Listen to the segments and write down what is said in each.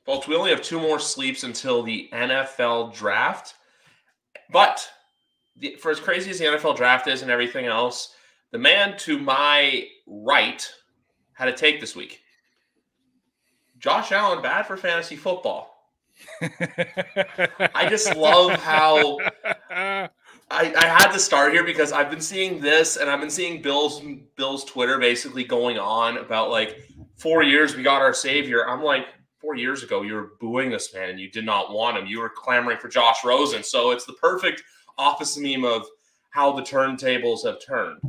Folks, we only have 2 more sleeps until the NFL draft. But for as crazy as the NFL draft is and everything else, the man to my right had a take this week. Josh Allen, bad for fantasy football. I just love how I had to start here because I've been seeing this, and I've been seeing Bill's Twitter basically going on about, like, 4 years we got our savior. I'm like, 4 years ago you were booing this man and you did not want him. You were clamoring for Josh Rosen. So it's the perfect opposite meme of how the turntables have turned.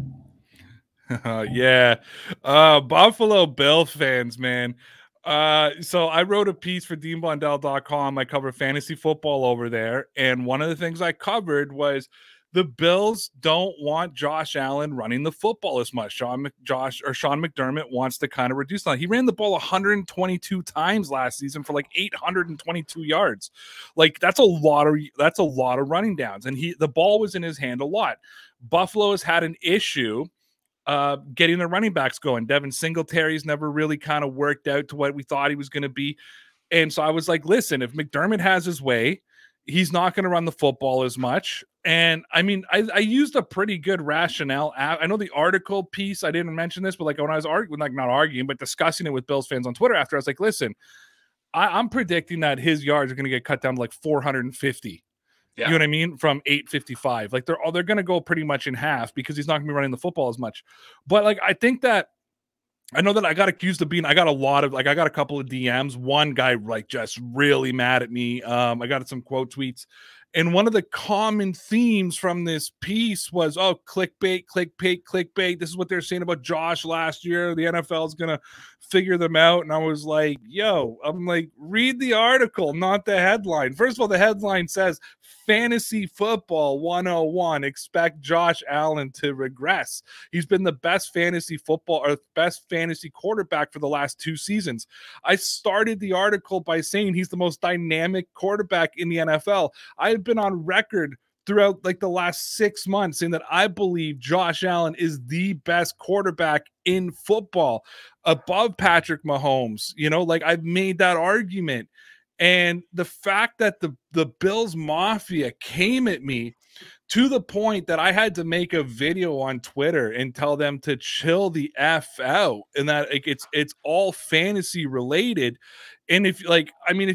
Yeah. Buffalo Bills fans, man. So I wrote a piece for DeanBlundell.com. I cover fantasy football over there. And one of the things I covered was the Bills don't want Josh Allen running the football as much. Sean McDermott wants to kind of reduce that. He ran the ball 122 times last season for like 822 yards. Like that's a lot of running downs. And the ball was in his hand a lot. Buffalo has had an issue getting the running backs going. Devin Singletary's never really kind of worked out to what we thought he was going to be. And so I was like, listen, if McDermott has his way, he's not going to run the football as much. And I mean, I used a pretty good rationale. I know the article piece, I didn't mention this, but like when I was arguing, like not arguing, but discussing it with Bills fans on Twitter after, I was like, listen, I'm predicting that his yards are going to get cut down to like 450. Yeah. You know what I mean? From 855. Like they're going to go pretty much in half because he's not going to be running the football as much. But like, I know that I got accused of being, I got a couple of DMs. One guy like just really mad at me. I got some quote tweets. And one of the common themes from this piece was, oh, clickbait. This is what they're saying about Josh last year. The NFL is going to figure them out. And I was like, read the article, not the headline. First of all, the headline says Fantasy Football 101, expect Josh Allen to regress. He's been the best fantasy football or best fantasy quarterback for the last 2 seasons. I started the article by saying he's the most dynamic quarterback in the NFL. I've been on record throughout like the last 6 months saying that I believe Josh Allen is the best quarterback in football above Patrick Mahomes. You know, like I've made that argument. And the fact that the Bills Mafia came at me to the point that I had to make a video on Twitter and tell them to chill the F out, and that like, it's all fantasy related. And if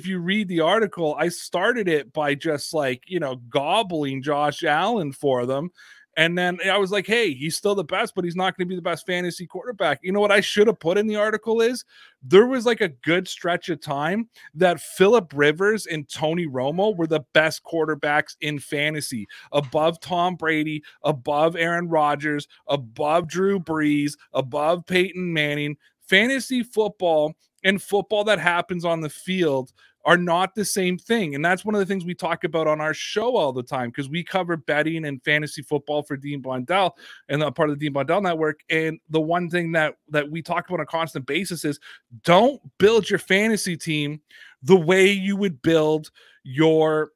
you read the article, I started it by just like, gobbling Josh Allen for them. And then I was like, hey, he's still the best, but he's not going to be the best fantasy quarterback. You know what I should have put in the article is there was like a good stretch of time that Phillip Rivers and Tony Romo were the best quarterbacks in fantasy, above Tom Brady, above Aaron Rodgers, above Drew Brees, above Peyton Manning. Fantasy football and football that happens on the field are not the same thing. And that's one of the things we talk about on our show all the time, because we cover betting and fantasy football for Dean Blundell and part of the Dean Blundell Network. And the one thing that we talk about on a constant basis is don't build your fantasy team the way you would build your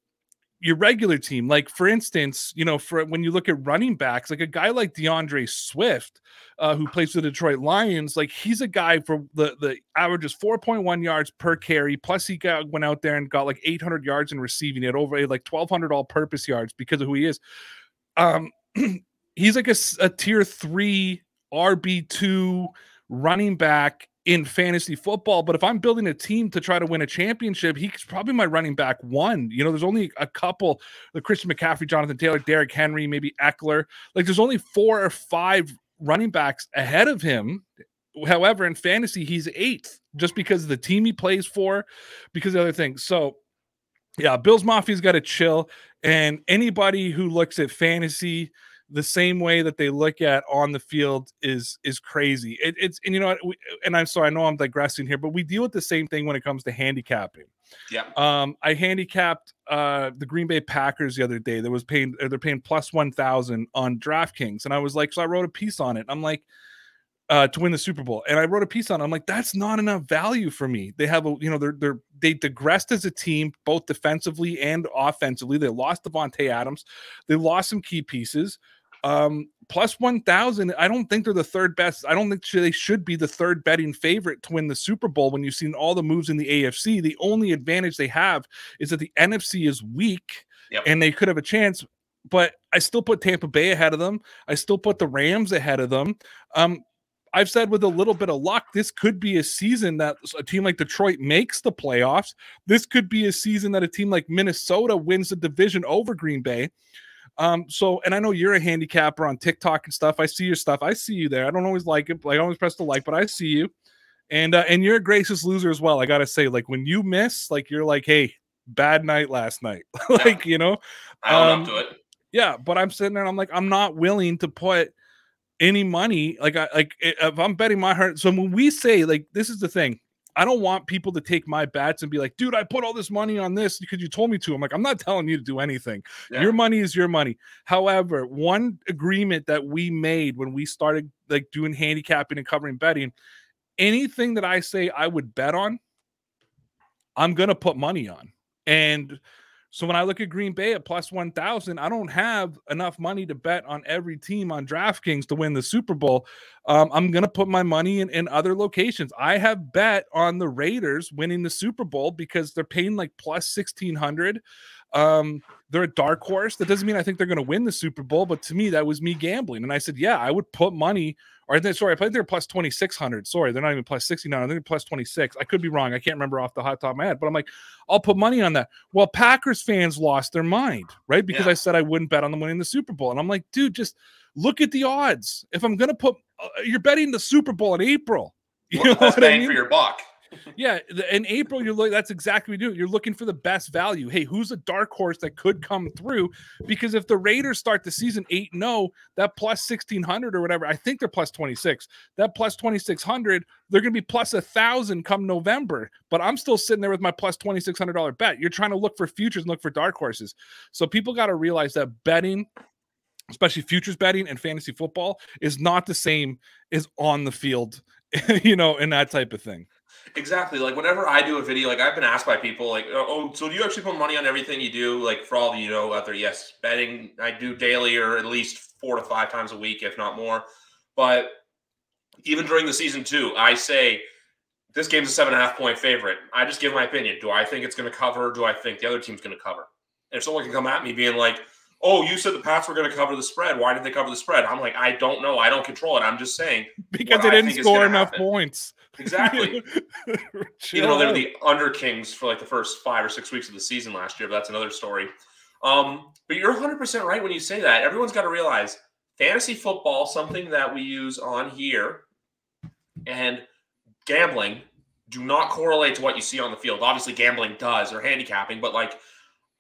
regular team. Like for instance, for when you look at running backs, like a guy like DeAndre Swift, who plays for the Detroit Lions, like he's a guy for the average is 4.1 yards per carry. Plus he went out there and got like 800 yards in receiving. He had over like 1,200 all-purpose yards because of who he is. He's like a tier 3 RB2 running back in fantasy football. But if I'm building a team to try to win a championship, he's probably my running back 1. There's only a couple, the Christian McCaffrey, Jonathan Taylor, Derrick Henry, maybe Eckler. Like there's only 4 or 5 running backs ahead of him. However, in fantasy, he's 8th just because of the team he plays for, because of other things. So yeah, Bills Mafia's got to chill. And anybody who looks at fantasy the same way that they look at on the field is crazy. I'm sorry, I know I'm digressing here, but we deal with the same thing when it comes to handicapping. Yeah. I handicapped the Green Bay Packers the other day. They're paying plus 1,000 on DraftKings, and I was like, so I wrote a piece on it. I'm like, to win the Super Bowl, and I wrote a piece on it. I'm like, that's not enough value for me. They have they digressed as a team, both defensively and offensively. They lost Devonta Adams. They lost some key pieces. Plus 1,000. I don't think they're the third best. I don't think they should be the third betting favorite to win the Super Bowl when you've seen all the moves in the AFC. The only advantage they have is that the NFC is weak and they could have a chance. But I still put Tampa Bay ahead of them. I still put the Rams ahead of them. I've said with a little bit of luck, this could be a season that a team like Detroit makes the playoffs. This could be a season that a team like Minnesota wins the division over Green Bay. And I know you're a handicapper on TikTok and stuff. I see your stuff. I see you there. I don't always like it. I always press the like, but I see you. And you're a gracious loser as well. I got to say, like, when you miss, like, you're like, hey, bad night last night. Like, you know, I own up to it. Yeah. But I'm sitting there and I'm like, I'm not willing to put any money. If I'm betting my heart. So when we say, like, this is the thing, I don't want people to take my bets and be like, dude, I put all this money on this because you told me to. I'm like, I'm not telling you to do anything. Yeah. Your money is your money. However, one agreement that we made when we started like doing handicapping and covering betting, anything that I say I would bet on, I'm going to put money on. And so when I look at Green Bay at plus 1,000, I don't have enough money to bet on every team on DraftKings to win the Super Bowl. I'm going to put my money in other locations. I have bet on the Raiders winning the Super Bowl because they're paying like plus 1,600. They're a dark horse. That doesn't mean I think they're going to win the Super Bowl, but to me, that was me gambling. And I said, yeah, I would put money. I think they're plus 2,600. Sorry, they're not even plus 69. I think they're plus 26. I could be wrong. I can't remember off the hot top of my head, but I'm like, I'll put money on that. Well, Packers fans lost their mind, right? Because I said I wouldn't bet on them winning the Super Bowl. And I'm like, dude, just look at the odds. If I'm going to put, you're betting the Super Bowl in April. You know what I mean? For your buck. Yeah, in April, that's exactly what you do. You're looking for the best value. Hey, who's a dark horse that could come through? Because if the Raiders start the season 8-0, that plus 1,600 or whatever, I think they're plus 26. That plus 2,600, they're going to be plus 1,000 come November. But I'm still sitting there with my plus $2,600 bet. You're trying to look for futures and look for dark horses. So people got to realize that betting, especially futures betting and fantasy football, is not the same as on the field, you know, and that type of thing. Exactly. Like whenever I do a video, like I've been asked by people like, oh, so do you actually put money on everything you do? Like for all of you know out there, yes, betting I do daily or at least 4 to 5 times a week, if not more. But even during the season too, I say this game's a 7.5-point favorite. I just give my opinion. Do I think it's going to cover? Do I think the other team's going to cover? And if someone can come at me being like, oh, you said the Pats were going to cover the spread. Why did they cover the spread? I'm like, I don't know. I don't control it. I'm just saying. Because they didn't score enough points. Exactly. Even though they were the under Kings for like the first 5 or 6 weeks of the season last year, but that's another story. But you're 100% right when you say that. Everyone's got to realize fantasy football, something that we use on here, and gambling do not correlate to what you see on the field. Obviously, gambling does, or handicapping, but like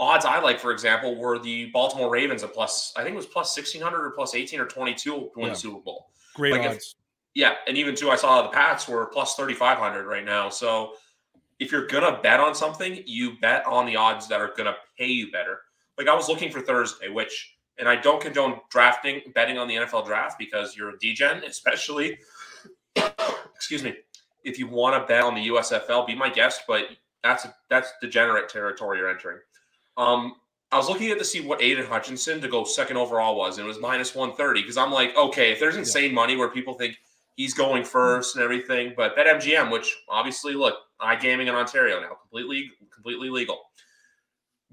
odds I like, for example, were the Baltimore Ravens at plus, I think it was plus 1,600 or plus 18 or 22 to win the Super Bowl. Great like odds. And even too, I saw the Pats were plus 3,500 right now. So if you're going to bet on something, you bet on the odds that are going to pay you better. Like I was looking for Thursday, and I don't condone betting on the NFL draft because you're a degen, especially, excuse me, if you want to bet on the USFL, be my guest, but that's degenerate territory you're entering. I was looking at to see what Aiden Hutchinson to go second overall was, and it was minus 130 because I'm like, okay, if there's insane money where people think he's going first and everything, but BetMGM, which obviously, look, iGaming in Ontario now, completely legal.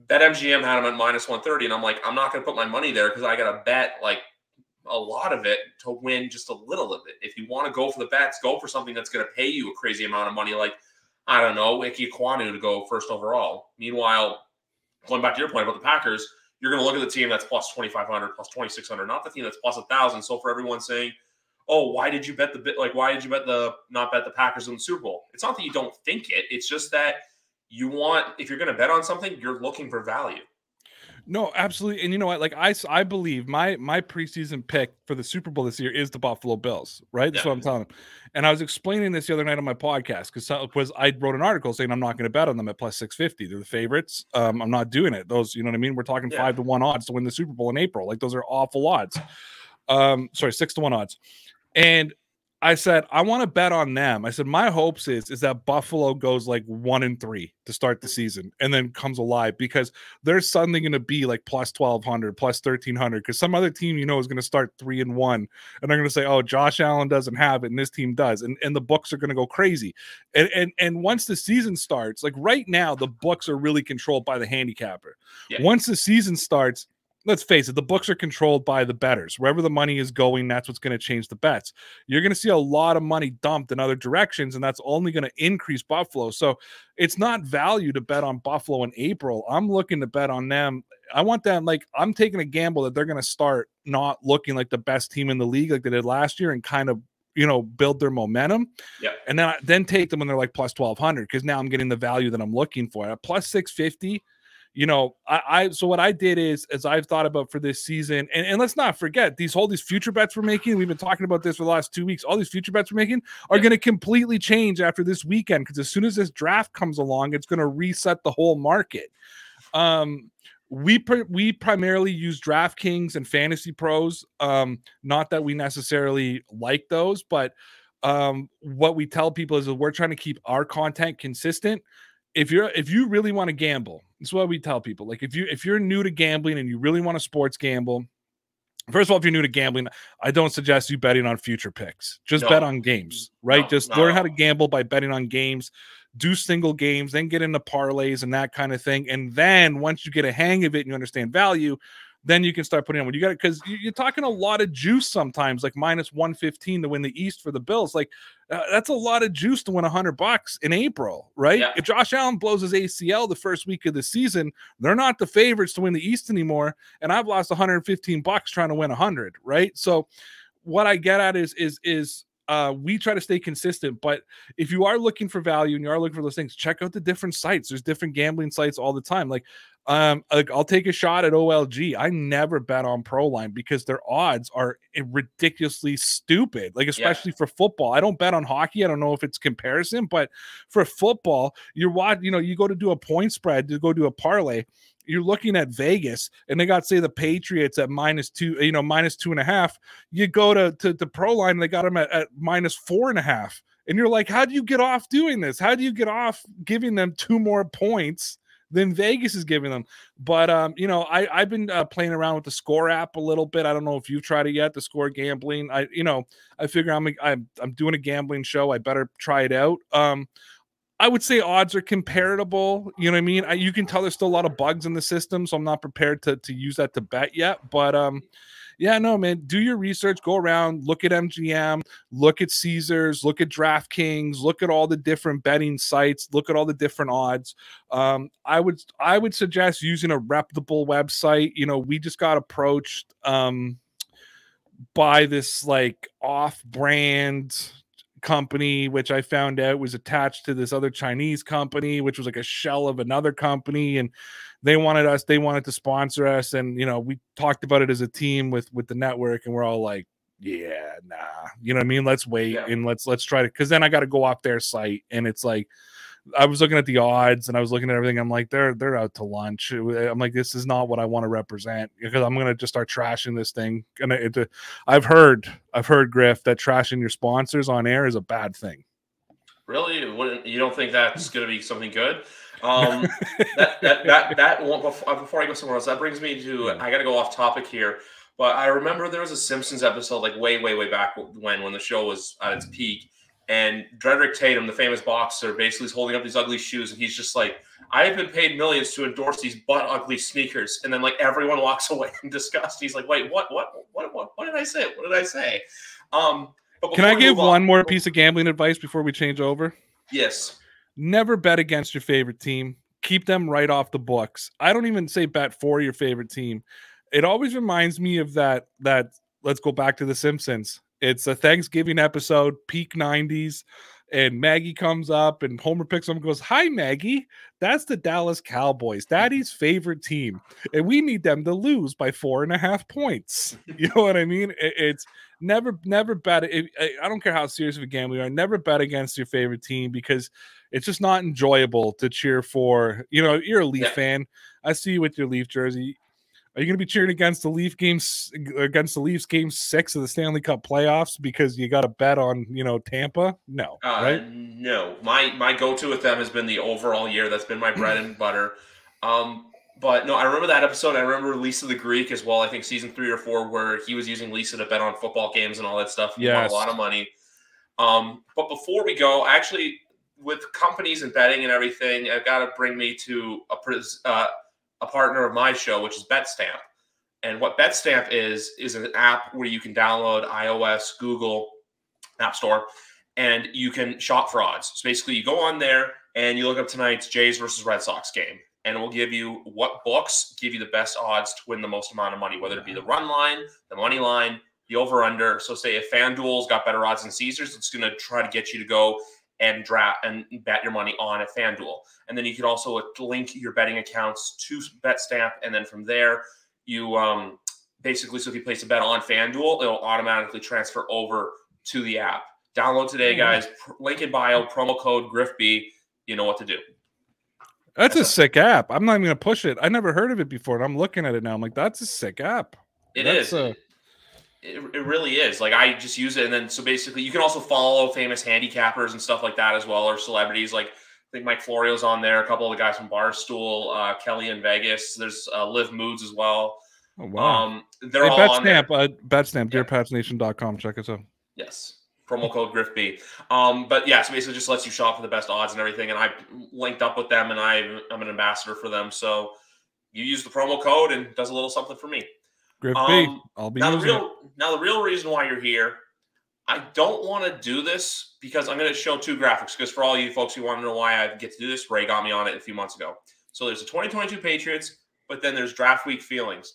BetMGM had him at minus 130, and I'm like, I'm not going to put my money there because I got to bet like a lot of it to win just a little of it. If you want to go for the bets, go for something that's going to pay you a crazy amount of money, like, I don't know, Ike Ekwonu to go first overall. Meanwhile, going back to your point about the Packers, you're going to look at the team that's plus 2,500, plus 2,600, not the team that's plus 1,000. So for everyone saying, oh, why did you bet not bet the Packers in the Super Bowl? It's not that you don't think it. It's just that you want, if you're going to bet on something, you're looking for value. No, absolutely. And you know what? Like I believe my preseason pick for the Super Bowl this year is the Buffalo Bills, right? That's what I'm telling them. And I was explaining this the other night on my podcast because I wrote an article saying I'm not going to bet on them at plus 650. They're the favorites. I'm not doing it. Those, you know what I mean? We're talking 5-1 odds to win the Super Bowl in April. Like those are awful odds. 6-1 odds. And I said, I want to bet on them. I said, my hopes is that Buffalo goes like 1-3 to start the season and then comes alive, because they're suddenly going to be like plus 1,200, plus 1,300, because some other team, is going to start 3-1, and they're going to say, oh, Josh Allen doesn't have it and this team does. And the books are going to go crazy. And once the season starts, like right now, the books are really controlled by the handicapper. Yeah. Once the season starts, let's face it, the books are controlled by the bettors. Wherever the money is going, that's what's going to change the bets. You're going to see a lot of money dumped in other directions, and that's only going to increase Buffalo. So it's not value to bet on Buffalo in April. I'm looking to bet on them. I want them, like, I'm taking a gamble that they're going to start not looking like the best team in the league like they did last year and kind of, build their momentum. Yeah. And then take them when they're like plus 1,200, because now I'm getting the value that I'm looking for. At plus 650, so what I did is I've thought about for this season, and let's not forget these future bets we're making. We've been talking about this for the last 2 weeks. All these future bets we're making are going to completely change after this weekend, because as soon as this draft comes along, it's going to reset the whole market. We primarily use DraftKings and Fantasy Pros. Not that we necessarily like those, but what we tell people is that we're trying to keep our content consistent. If you really want to gamble, this is what we tell people. Like if you're new to gambling and you really want to sports gamble, first of all, if you're new to gambling, I don't suggest you betting on future picks. Just bet on games, right? Just learn how to gamble by betting on games. Do single games, then get into parlays and that kind of thing. And then once you get a hang of it and you understand value, then you can start putting on when you got it, because you're talking a lot of juice sometimes, like minus 115 to win the East for the Bills. Like that's a lot of juice to win $100 in April, right? Yeah. If Josh Allen blows his ACL the first week of the season, they're not the favorites to win the East anymore. And I've lost $115 trying to win 100, right? So what I get at is we try to stay consistent, but if you are looking for value and you are looking for those things, check out the different sites. There's different gambling sites all the time. Like I'll take a shot at OLG. I never bet on ProLine because their odds are ridiculously stupid. Like especially for football, I don't bet on hockey. I don't know if it's comparison, but for football, you go to do a point spread, to go do a parlay. You're looking at Vegas and they got, say, the Patriots at -2, -2.5. You go to ProLine and they got them at -4.5. And you're like, how do you get off doing this? How do you get off giving them 2 more points than Vegas is giving them? But, I've been playing around with the Score app a little bit. I don't know if you've tried it yet, the Score gambling. I figure I'm doing a gambling show. I better try it out. I would say odds are comparable. You know what I mean? You can tell there's still a lot of bugs in the system, so I'm not prepared to use that to bet yet. But yeah, no, man, do your research. Go around, look at MGM, look at Caesars, look at DraftKings, look at all the different betting sites, look at all the different odds. I would suggest using a reputable website. We just got approached by this like off-brand company, which I found out was attached to this other Chinese company, which was like a shell of another company, and they wanted to sponsor us, and we talked about it as a team with the network, and we're all like, yeah, nah, you know what I mean, let's wait and let's try to, because then I got to go off their site, and it's like I was looking at the odds and I was looking at everything. I'm like, they're out to lunch. I'm like, this is not what I want to represent, because I'm going to just start trashing this thing. And I've heard Griff, that trashing your sponsors on air is a bad thing. Really? You don't think that's going to be something good? That one, before I go somewhere else, that brings me to, I got to go off topic here, but I remember there was a Simpsons episode like way back when the show was at its peak. And Dredrick Tatum, the famous boxer, basically is holding up these ugly shoes, and he's just like, I have been paid millions to endorse these butt ugly sneakers. And then like everyone walks away in disgust. He's like, wait, what did I say? What did I say? But can I give one more piece of gambling advice before we change over? Yes. Never bet against your favorite team. Keep them right off the books. I don't even say bet for your favorite team. It always reminds me of that let's go back to The Simpsons. It's a Thanksgiving episode, peak 90s, and Maggie comes up and Homer picks up and goes, "Hi, Maggie. That's the Dallas Cowboys, Daddy's favorite team. And we need them to lose by 4.5 points." You know what I mean? It's never bet. I don't care how serious of a game we are. Never bet against your favorite team, because it's just not enjoyable to cheer for. You're a Leaf fan. I see you with your Leaf jersey. Are you going to be cheering against the Leafs game 6 of the Stanley Cup playoffs because you got to bet on, Tampa? No, right? No. My go-to with them has been the overall year. That's been my bread and butter. But no, I remember that episode. I remember Lisa the Greek as well. I think season 3 or 4, where he was using Lisa to bet on football games and all that stuff. He won a lot of money. But before we go, actually, with companies and betting and everything, I've got to bring me to a partner of my show, which is BetStamp. And what BetStamp is an app where you can download iOS, Google, App Store, and you can shop for odds. So basically, you go on there and you look up tonight's Jays versus Red Sox game, and it will give you what books give you the best odds to win the most amount of money, whether it be the run line, the money line, the over-under. So say if FanDuel's got better odds than Caesars, it's going to try to get you to go and draft and bet your money on a FanDuel. And then you can also link your betting accounts to BetStamp, and then from there, you basically, so if you place a bet on FanDuel, it'll automatically transfer over to the app. Download today, guys. Link in bio, promo code GriffB. You know what to do. That's a sick app. I'm not even going to push it. I never heard of it before, and I'm looking at it now. I'm like, that's a sick app. It really is. Like, I just use it, and then so basically you can also follow famous handicappers and stuff like that as well, or celebrities. Like, I think Mike Florio's on there, a couple of the guys from Barstool, Kelly in Vegas. There's Liv Moods as well. Oh, wow. They're all on there. BetStamp, dearpatsnation.com. Check us out. Yes. Promo code GriffB. But yeah, so basically it just lets you shop for the best odds and everything. And I linked up with them, and I'm an ambassador for them. So you use the promo code and it does a little something for me. GriffB. I'll be using it. Now the real reason why you're here, I don't want to do this because I'm going to show 2 graphics, because for all you folks who want to know why I get to do this, Ray got me on it a few months ago. So there's the 2022 Patriots, but then there's draft week feelings.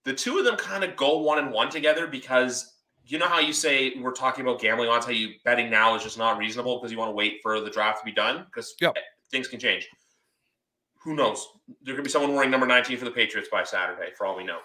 The 2 of them kind of go 1-1 together, because you know how you say we're talking about gambling odds, how you betting now is just not reasonable because you want to wait for the draft to be done because things can change. Who knows? There could be someone wearing number 19 for the Patriots by Saturday, for all we know.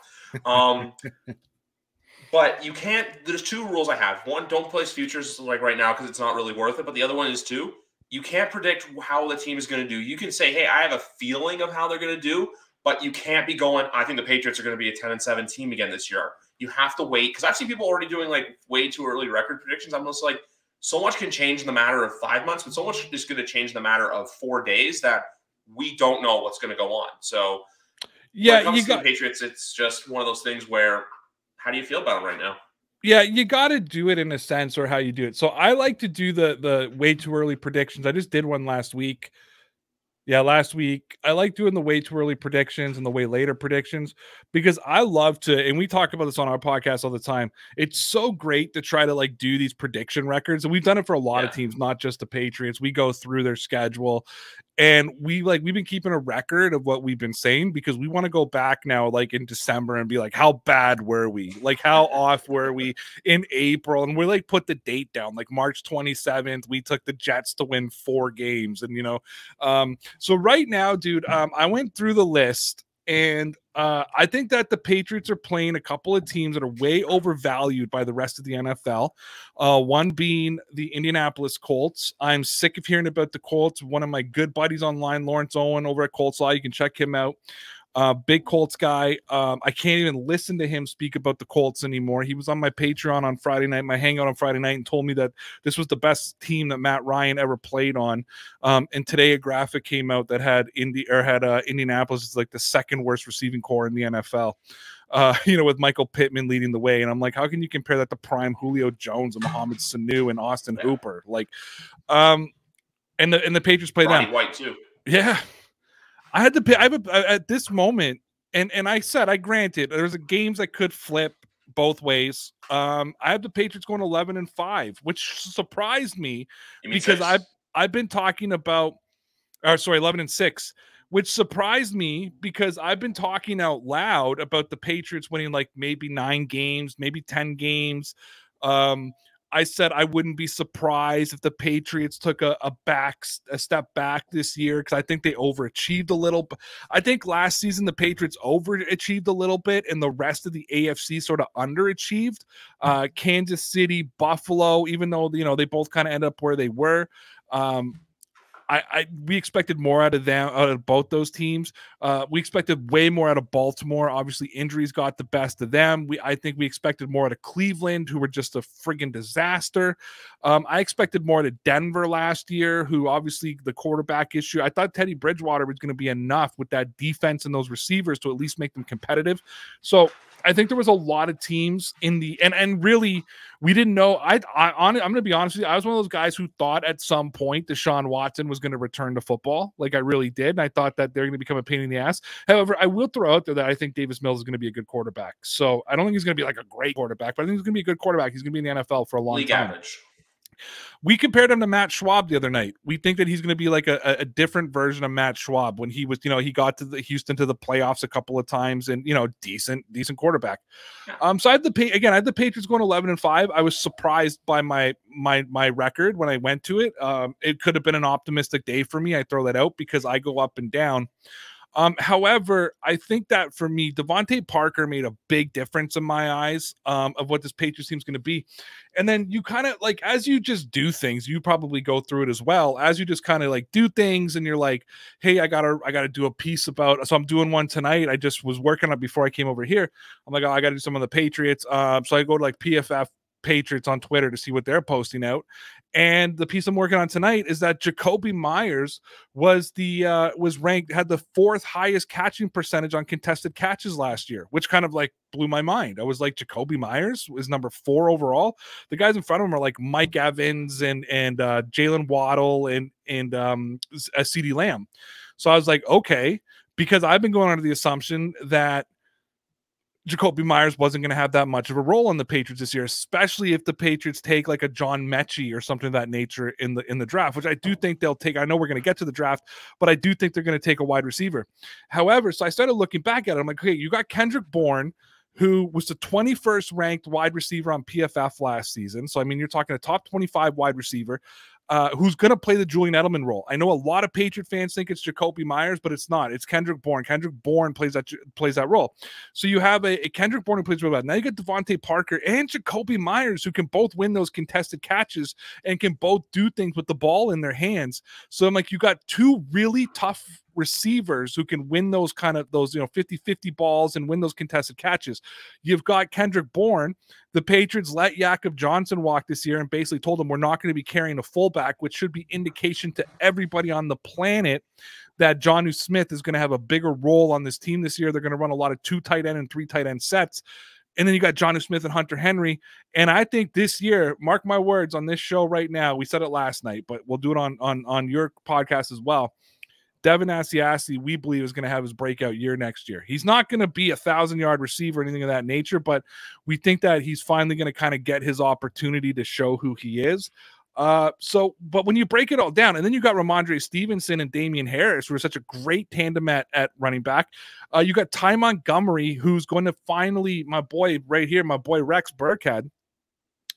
But you can't – there's 2 rules I have. One, don't place futures like right now because it's not really worth it. But the other one is, 2, you can't predict how the team is going to do. You can say, hey, I have a feeling of how they're going to do, but you can't be going, I think the Patriots are going to be a 10-7 team again this year. You have to wait, because I've seen people already doing like way too early record predictions. I'm just like, so much can change in the matter of 5 months, but so much is going to change in the matter of 4 days that we don't know what's going to go on. So yeah, when it comes to the Patriots, it's just one of those things where, how do you feel about them right now? Yeah, you got to do it in a sense, or how you do it. So I like to do the way too early predictions. I just did one last week. Yeah, last week. I like doing the way too early predictions and the way later predictions, because I love to, and we talk about this on our podcast all the time. It's so great to try to like do these prediction records. And we've done it for a lot of teams, not just the Patriots. We go through their schedule, and we've been keeping a record of what we've been saying, because we want to go back now, like in December, and be like, how bad were we? Like, how off were we in April? And we like put the date down, like March 27th, we took the Jets to win 4 games. And, so right now, dude, I went through the list, and I think that the Patriots are playing a couple of teams that are way overvalued by the rest of the NFL. One being the Indianapolis Colts. I'm sick of hearing about the Colts. One of my good buddies online, Lawrence Owen over at Colts Law, you can check him out. Big Colts guy. I can't even listen to him speak about the Colts anymore. He was on my Patreon on Friday night, my hangout on Friday night, and told me that this was the best team that Matt Ryan ever played on. And today a graphic came out that had Indianapolis is like the 2nd worst receiving core in the NFL. With Michael Pittman leading the way. And I'm like, how can you compare that to prime Julio Jones and Mohamed Sanu and Austin Hooper? Like, and the Patriots play Roddy them. White too. Yeah. I had to pay. At this moment, and I said, I granted there's games that could flip both ways. I have the Patriots going 11-5, which surprised me because I've been talking about, 11-6, which surprised me because I've been talking out loud about the Patriots winning like maybe 9 games, maybe 10 games. I said I wouldn't be surprised if the Patriots took a step back this year, because I think they overachieved a little. I think last season the Patriots overachieved a little bit, and the rest of the AFC sort of underachieved. Kansas City, Buffalo, even though they both kind of end up where they were. we expected more out of them, out of both those teams. We expected way more out of Baltimore. Obviously, injuries got the best of them. I think we expected more out of Cleveland, who were just a friggin' disaster. I expected more out of Denver last year, who obviously the quarterback issue. I thought Teddy Bridgewater was going to be enough with that defense and those receivers to at least make them competitive. So I think there was a lot of teams in the and really we didn't know. I'm going to be honest with you. I was one of those guys who thought at some point Deshaun Watson was going to return to football. Like I really did. And I thought that they're going to become a pain in the ass. However, I will throw out there that I think Davis Mills is going to be a good quarterback. So I don't think he's going to be like a great quarterback, but I think he's going to be a good quarterback. He's going to be in the NFL for a long League time. Average. We compared him to Matt Schwab the other night. We think that he's going to be like a different version of Matt Schwab when he was, he got to the Houston to the playoffs a couple of times and, decent quarterback. Yeah. So I had the Patriots going 11-5. I was surprised by my record when I went to it. It could have been an optimistic day for me. I throw that out because I go up and down. However, I think that for me, Devontae Parker made a big difference in my eyes of what this Patriots team is going to be. And then you kind of like, as you just do things, you probably go through it as well. As you just kind of like do things and you're like, hey, I gotta do a piece about, so I'm doing one tonight. I just was working on it before I came over here. I'm like, oh, I got to do some of the Patriots. So I go to like PFF Patriots on Twitter to see what they're posting out. And the piece I'm working on tonight is that Jacoby Myers was ranked, had the 4th highest catching percentage on contested catches last year, which kind of like blew my mind. I was like, Jacoby Myers is number 4 overall. The guys in front of him are like Mike Evans and Jalen Waddle and CeeDee Lamb. So I was like, okay, because I've been going under the assumption that Jacoby Myers wasn't going to have that much of a role on the Patriots this year, especially if the Patriots take like a John Mechie or something of that nature in the draft, which I do think they'll take. I know we're going to get to the draft, but I do think they're going to take a wide receiver. However, so I started looking back at it. I'm like, okay, you got Kendrick Bourne, who was the 21st ranked wide receiver on PFF last season. So, I mean, you're talking a top 25 wide receiver. Who's going to play the Julian Edelman role. I know a lot of Patriot fans think it's Jacoby Myers, but it's not. It's Kendrick Bourne. Kendrick Bourne plays that role. So you have a Kendrick Bourne who plays real bad. Now you get Devontae Parker and Jacoby Myers who can both win those contested catches and can both do things with the ball in their hands. So I'm like, you got 2 really tough receivers who can win those 50-50 balls and win those contested catches. You've got Kendrick Bourne. The Patriots let Jakob Johnson walk this year and basically told him we're not going to be carrying a fullback, which should be indication to everybody on the planet that Jonnu Smith is going to have a bigger role on this team this year. They're going to run a lot of 2 tight end and 3 tight end sets. And then you got Jonnu Smith and Hunter Henry. And I think this year, mark my words on this show right now, we said it last night, but we'll do it on your podcast as well. Devin Asiasi, we believe, is going to have his breakout year next year. He's not going to be 1,000-yard receiver or anything of that nature, but we think that he's finally going to kind of get his opportunity to show who he is. But when you break it all down, and then you got Ramondre Stevenson and Damian Harris, who are such a great tandem at running back. You got Ty Montgomery, who's going to finally, my boy Rex Burkhead.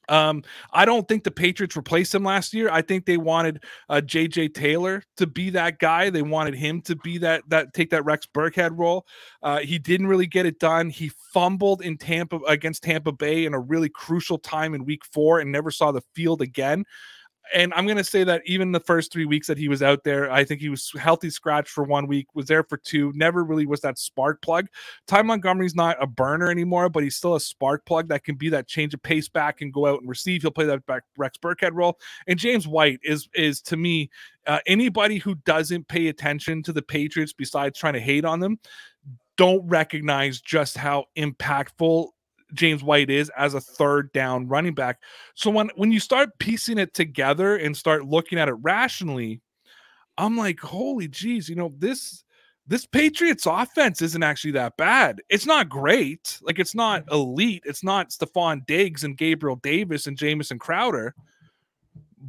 I don't think the Patriots replaced him last year. I think they wanted JJ Taylor to be that guy. They wanted him to be take that Rex Burkhead role. He didn't really get it done. He fumbled in against Tampa Bay in a really crucial time in week 4 and never saw the field again. And I'm going to say that even the first 3 weeks that he was out there, I think he was healthy scratch for 1 week, was there for 2, never really was that spark plug. Ty Montgomery's not a burner anymore, but he's still a spark plug that can be that change of pace back and go out and receive. He'll play that Rex Burkhead role. And James White is to me, anybody who doesn't pay attention to the Patriots besides trying to hate on them, don't recognize just how impactful James White is as a 3rd down running back. So when you start piecing it together and start looking at it rationally, I'm like, holy geez, this Patriots offense isn't actually that bad. It's not great. Like, it's not elite. It's not Stephon Diggs and Gabriel Davis and Jamison Crowder.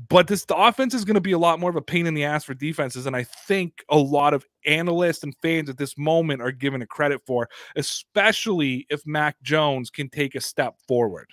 But the offense is going to be a lot more of a pain in the ass for defenses, and I think a lot of analysts and fans at this moment are giving it credit for, especially if Mac Jones can take a step forward.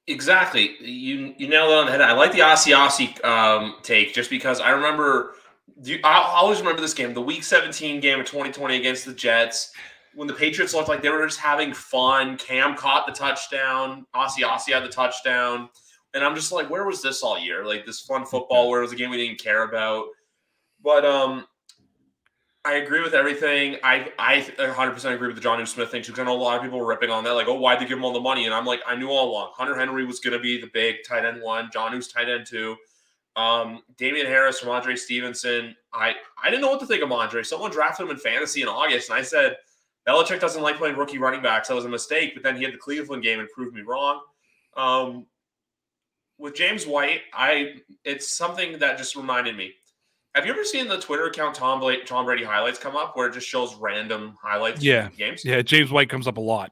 Exactly. You nailed it on the head. I like the Asiasi take just because I remember – I always remember this game, the Week 17 game of 2020 against the Jets, when the Patriots looked like they were just having fun. Cam caught the touchdown. Asiasi had the touchdown. And I'm just like, where was this all year? Like, this fun football where it was a game we didn't care about. But I agree with everything. I 100% agree with the Jonnu Smith thing too, because I know a lot of people were ripping on that, like, oh, why'd they give him all the money? And I'm like, I knew all along. Hunter Henry was going to be the big tight end one. Jonnu's tight end two. Damian Harris from Andre Stevenson. I didn't know what to think of Andre. Someone drafted him in fantasy in August, and I said, Belichick doesn't like playing rookie running backs. That was a mistake. But then he had the Cleveland game and proved me wrong. With James White, it's something that just reminded me. Have you ever seen the Twitter account Tom Brady highlights come up where it just shows random highlights from games? Yeah, James White comes up a lot.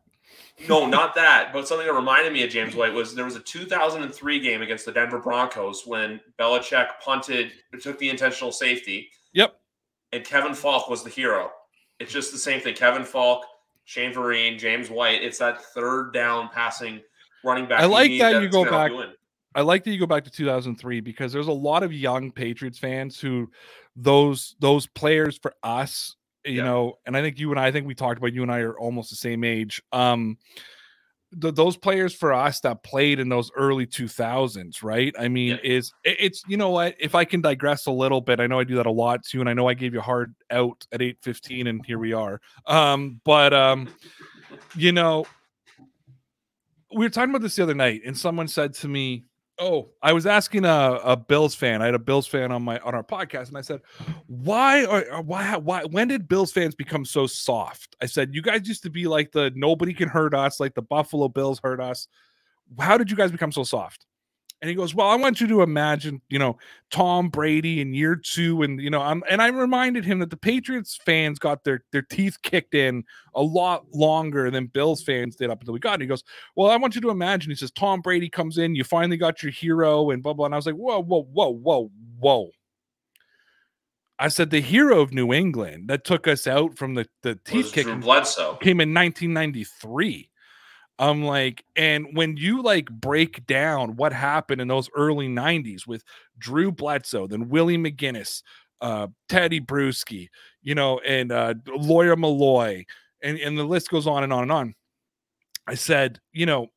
No, not that. But something that reminded me of James White was there was a 2003 game against the Denver Broncos when Belichick took the intentional safety. Yep. And Kevin Falk was the hero. It's just the same thing. Kevin Falk, Shane Vereen, James White. It's that third down passing running back. I like that you go back. I like that you go back to 2003 because there's a lot of young Patriots fans who those players for us, you know, and I think we talked about you and I are almost the same age. Those players for us that played in those early 2000s, right? I mean, it's you know what? If I can digress a little bit, I know I do that a lot too, and I know I gave you a hard out at 8:15, and here we are. You know, we were talking about this the other night, and someone said to me, "Oh, I was asking a Bills fan. I had a Bills fan on our podcast, and I said, why? When did Bills fans become so soft?" I said, "You guys used to be like the nobody can hurt us, like the Buffalo Bills hurt us. How did you guys become so soft?" And he goes, "Well, I want you to imagine, you know, Tom Brady in year 2, and you know, I reminded him that the Patriots fans got their teeth kicked in a lot longer than Bills fans did up until we got." And he goes, "Well, I want you to imagine." He says, "Tom Brady comes in, you finally got your hero, and blah blah." And I was like, "Whoa." I said, "The hero of New England that took us out from the teeth kicking Drew Bledsoe came in 1993." I'm like, and when you like break down what happened in those early 90s with Drew Bledsoe, then Willie McGinnis, Teddy Bruschi, you know, and Lawyer Malloy, and the list goes on and on and on. I said, you know,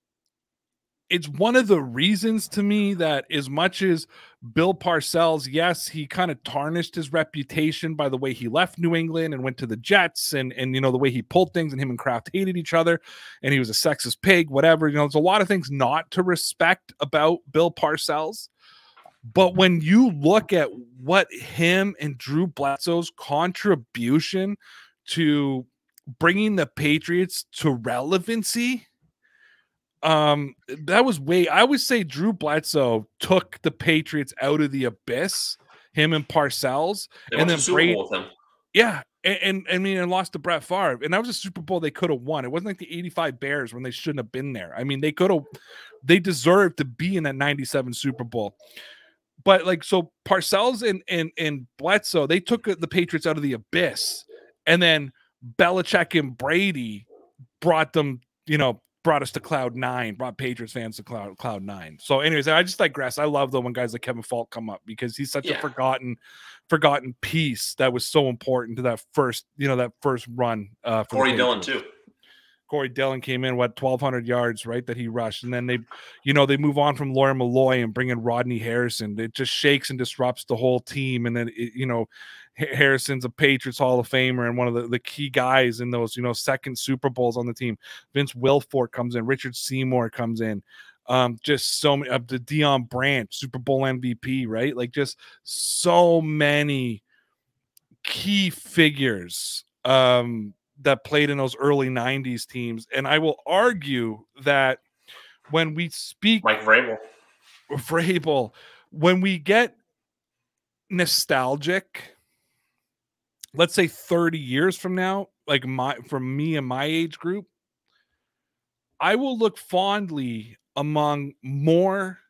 it's one of the reasons to me that as much as Bill Parcells, yes, he kind of tarnished his reputation by the way he left New England and went to the Jets and you know, the way he pulled things, and him and Kraft hated each other and he was a sexist pig, whatever. You know, there's a lot of things not to respect about Bill Parcells. But when you look at what him and Drew Bledsoe's contribution to bringing the Patriots to relevancy, that was I would say Drew Bledsoe took the Patriots out of the abyss, him and Parcells, and then Brady with him. Yeah, and I mean, and lost to Brett Favre, and that was a Super Bowl they could have won. It wasn't like the '85 Bears when they shouldn't have been there. I mean, they deserved to be in that '97 Super Bowl. But like, so Parcells and Bledsoe, they took the Patriots out of the abyss, and then Belichick and Brady brought them, you know, brought us to cloud 9, brought Patriots fans to cloud 9. So anyways, I just digress. I love though when guys like Kevin Falk come up because he's such a forgotten piece that was so important to that first run. Corey Dillon too. Corey Dillon came in, 1,200 yards, right, that he rushed. And then they move on from Lawyer Malloy and bring in Rodney Harrison. It just shakes and disrupts the whole team. And then, Harrison's a Patriots Hall of Famer and one of the key guys in those, second Super Bowls on the team. Vince Wilfork comes in. Richard Seymour comes in. Just so many of the Deion Branch, Super Bowl MVP, right? Like just so many key figures that played in those early 90s teams. And I will argue that when we speak Mike Vrabel, when we get nostalgic, let's say 30 years from now, like from me and my age group, I will look fondly among more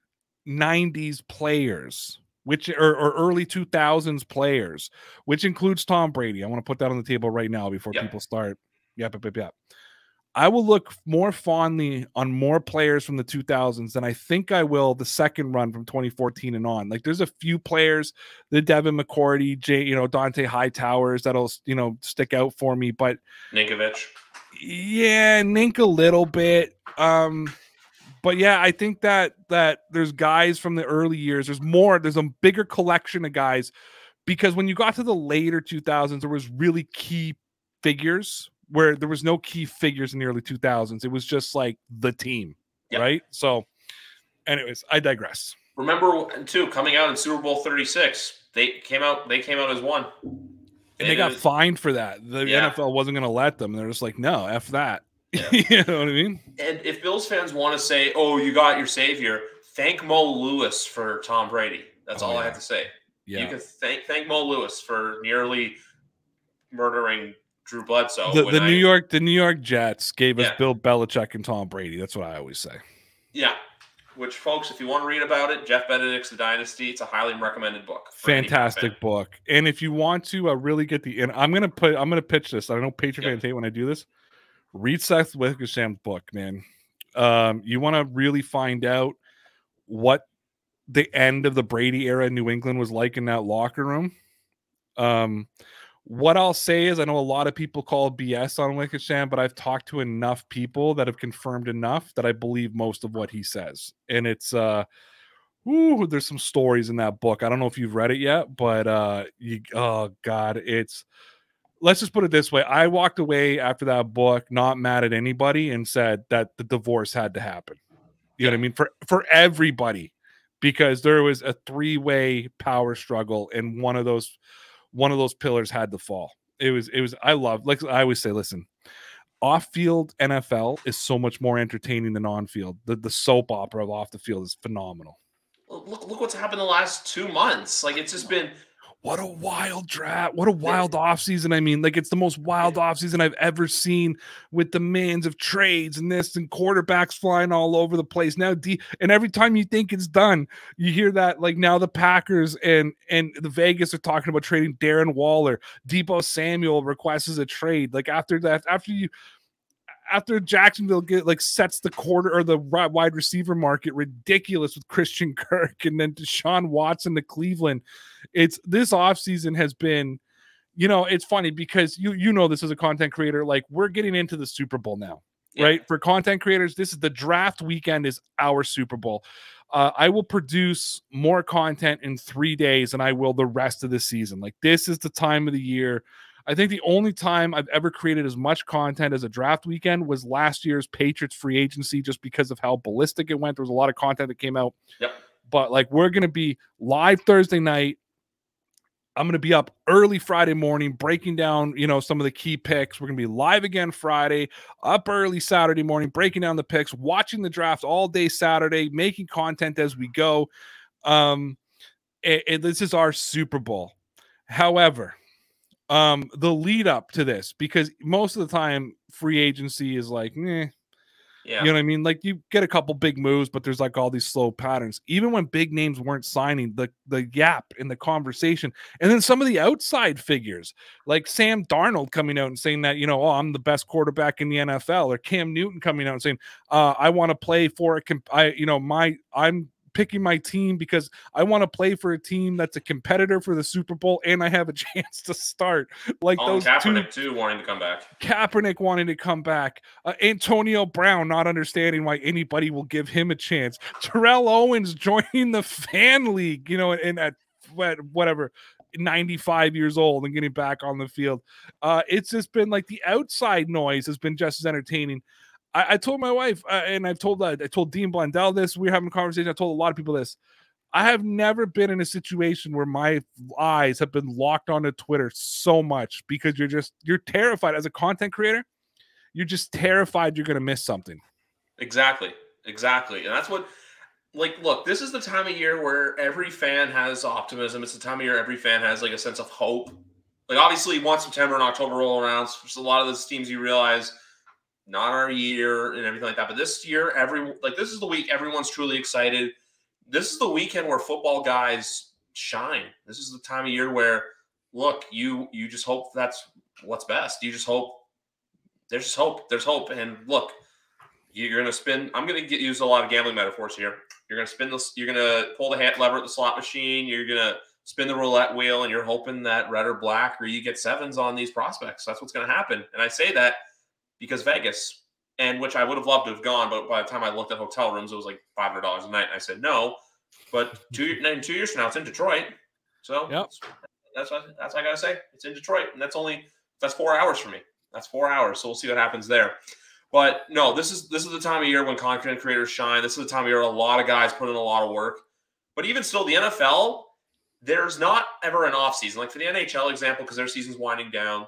90s players, which are early 2000s players, which includes Tom Brady. I want to put that on the table right now before people start. Yep. I will look more fondly on more players from the 2000s than I think I will the second run from 2014 and on. Like there's a few players, the Devin McCourty, Dante Hightowers, that'll, stick out for me, but Ninkovich. Yeah, Nink a little bit. But yeah, I think that there's guys from the early years. There's a bigger collection of guys because when you got to the later 2000s, there was really key figures where there was no key figures in the early 2000s. It was just like the team, right? So anyways, I digress. Remember too, coming out in Super Bowl 36, they came out as one. And they got fined for that. The NFL wasn't going to let them. They're just like, no, F that. Yeah. You know what I mean? And if Bills fans want to say, oh, you got your savior, thank Mo Lewis for Tom Brady. That's all I have to say. Yeah. You can thank Mo Lewis for nearly murdering Drew Bledsoe. The New York Jets gave us Bill Belichick and Tom Brady. That's what I always say. Yeah. Which, folks, if you want to read about it, Jeff Benedict's The Dynasty. It's a highly recommended book. Fantastic book. And if you want to really get and I'm gonna pitch this. I know Patriot fans hate when I do this. Read Seth Wickersham's book, man. You want to really find out what the end of the Brady era in New England was like in that locker room. What I'll say is I know a lot of people call BS on Wickersham, but I've talked to enough people that have confirmed enough that I believe most of what he says. And it's there's some stories in that book. I don't know if you've read it yet, but oh God, let's just put it this way. I walked away after that book not mad at anybody and said that the divorce had to happen. You know what I mean? For everybody, because there was a three-way power struggle and one of those pillars had to fall. It was I love, like I always say, listen, off-field NFL is so much more entertaining than on-field. The soap opera of off the field is phenomenal. Look what's happened the last 2 months. Like, it's just been what a wild draft. What a wild offseason. I mean, like, it's the most wild offseason I've ever seen, with demands of trades and this and quarterbacks flying all over the place. Now, and every time you think it's done, you hear that, like, now the Packers and the Vegas are talking about trading Darren Waller. Deebo Samuel requests a trade. Like, after Jacksonville sets the quarter or the wide receiver market ridiculous with Christian Kirk and then Deshaun Watson to Cleveland, this offseason has been, it's funny because you know this as a content creator, like, we're getting into the Super Bowl now, right? For content creators, this is the draft weekend is our Super Bowl. I will produce more content in 3 days than I will the rest of the season. Like, this is the time of the year. I think the only time I've ever created as much content as a draft weekend was last year's Patriots free agency, just because of how ballistic it went. There was a lot of content that came out. Yep. But, like, we're going to be live Thursday night. I'm going to be up early Friday morning breaking down, some of the key picks. We're going to be live again Friday, up early Saturday morning, breaking down the picks, watching the draft all day Saturday, making content as we go. This is our Super Bowl. However, the lead up to this, because most of the time free agency is like, you know what I mean? Like, you get a couple big moves, but there's like all these slow patterns. Even when big names weren't signing, the gap in the conversation, and then some of the outside figures like Sam Darnold coming out and saying that, I'm the best quarterback in the NFL, or Cam Newton coming out and saying, I want to play for I'm picking my team because I want to play for a team that's a competitor for the Super Bowl and I have a chance to start. Like, those Kaepernick too wanting to come back. Kaepernick wanting to come back. Antonio Brown not understanding why anybody will give him a chance. Terrell Owens joining the fan league, and at whatever 95 years old and getting back on the field. It's just been like the outside noise has been just as entertaining. I told my wife, and I told Dean Blundell this. We were having a conversation. I told a lot of people this. I have never been in a situation where my eyes have been locked onto Twitter so much, because you're terrified as a content creator. You're just terrified you're going to miss something. Exactly. And that's what, look, this is the time of year where every fan has optimism. It's the time of year every fan has like a sense of hope. Like, obviously, once September and October roll around, just a lot of those teams you realize, not our year and everything like that. But this year, this is the week everyone's truly excited. This is the weekend where football guys shine. This is the time of year where, look, you just hope that's what's best. You just hope there's just hope. There's hope. And look, you're going to spin. I'm going to use a lot of gambling metaphors here. You're going to spin this. You're going to pull the lever at the slot machine. You're going to spin the roulette wheel, and you're hoping that red or black, or you get sevens on these prospects. That's what's going to happen. And I say that because Vegas, and which I would have loved to have gone, but by the time I looked at hotel rooms, it was like $500 a night. And I said no. But 2 years from now, it's in Detroit. So yep. That's what I gotta say. It's in Detroit, and that's 4 hours for me. That's 4 hours. So we'll see what happens there. But no, this is the time of year when content creators shine. This is the time of year a lot of guys put in a lot of work. But even still, the NFL, there's not ever an off season. Like for the NHL example, because their season's winding down.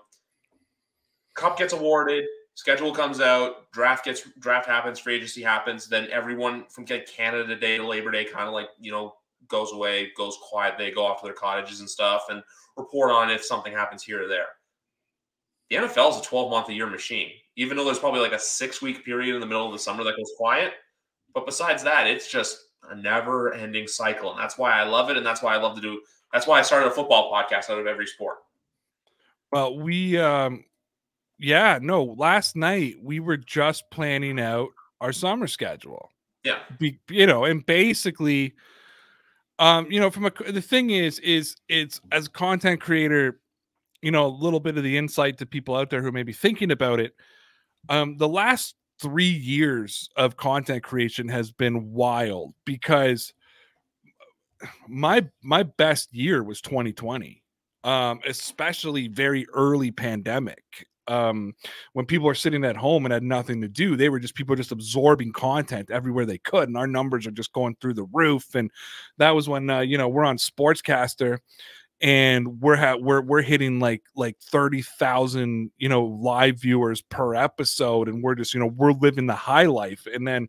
Cup gets awarded, schedule comes out, draft happens, free agency happens. Then everyone from Canada Day to Labor Day kind of like, goes away, goes quiet. They go off to their cottages and stuff and report on if something happens here or there. The NFL is a 12-month-a-year machine, even though there's probably like a 6-week period in the middle of the summer that goes quiet. But besides that, it's just a never-ending cycle. And that's why I love it. And that's why I love to do. That's why I started a football podcast out of every sport. Well, last night we were just planning out our summer schedule. Yeah. And basically, the thing is it's as a content creator, a little bit of the insight to people out there who may be thinking about it. The last 3 years of content creation has been wild because my best year was 2020, especially very early pandemic. When people were sitting at home and had nothing to do, people just absorbing content everywhere they could, and our numbers are just going through the roof. And that was when we're on Sportscaster, and we're hitting like 30,000 live viewers per episode, and we're just we're living the high life. And then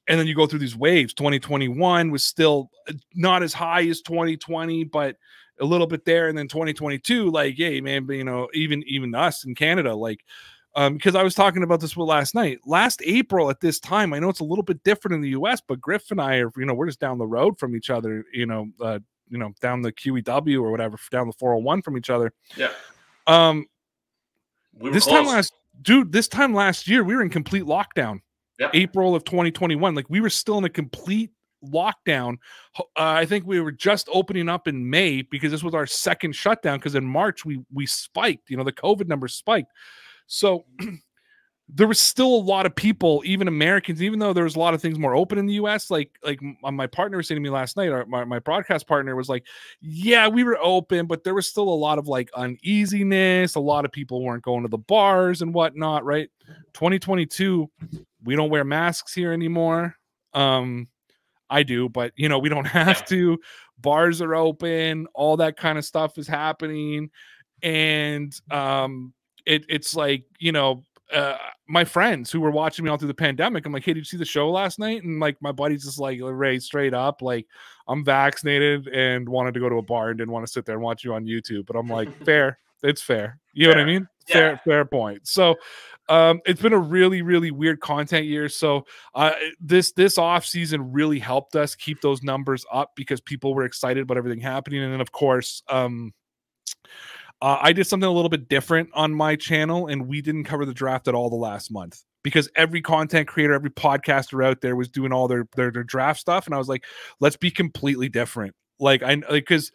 you go through these waves. 2021 was still not as high as 2020, but a little bit there. And then 2022, like, hey man, but even us in Canada, like, because I was talking about this last night. Last April at this time, I know it's a little bit different in the US, but Griff and I are, we're just down the road from each other, down the QEW or whatever, down the 401 from each other. Yeah. This time last year, we were in complete lockdown. Yep. April of 2021. Like, we were still in a complete lockdown. I think we were just opening up in May because this was our second shutdown, because in March we spiked, the COVID numbers spiked. So there was still a lot of people, even Americans, even though there was a lot of things more open in the US, like my partner was saying to me last night, my broadcast partner was like, yeah, we were open, but there was still a lot of like uneasiness. A lot of people weren't going to the bars and whatnot, right? 2022, we don't wear masks here anymore. I do, but we don't have to. Bars are open, all that kind of stuff is happening. And it's like, my friends who were watching me all through the pandemic, I'm like, hey, did you see the show last night? And like, my buddy's just like, Ray, straight up, like, I'm vaccinated and wanted to go to a bar and didn't want to sit there and watch you on YouTube. But I'm like, fair. It's fair. You know what I mean? Yeah. Fair point. So it's been a really, really weird content year. So this off season really helped us keep those numbers up because people were excited about everything happening. And then of course, I did something a little bit different on my channel, and we didn't cover the draft at all the last month because every content creator, every podcaster out there was doing all their draft stuff. And I was like, let's be completely different. Because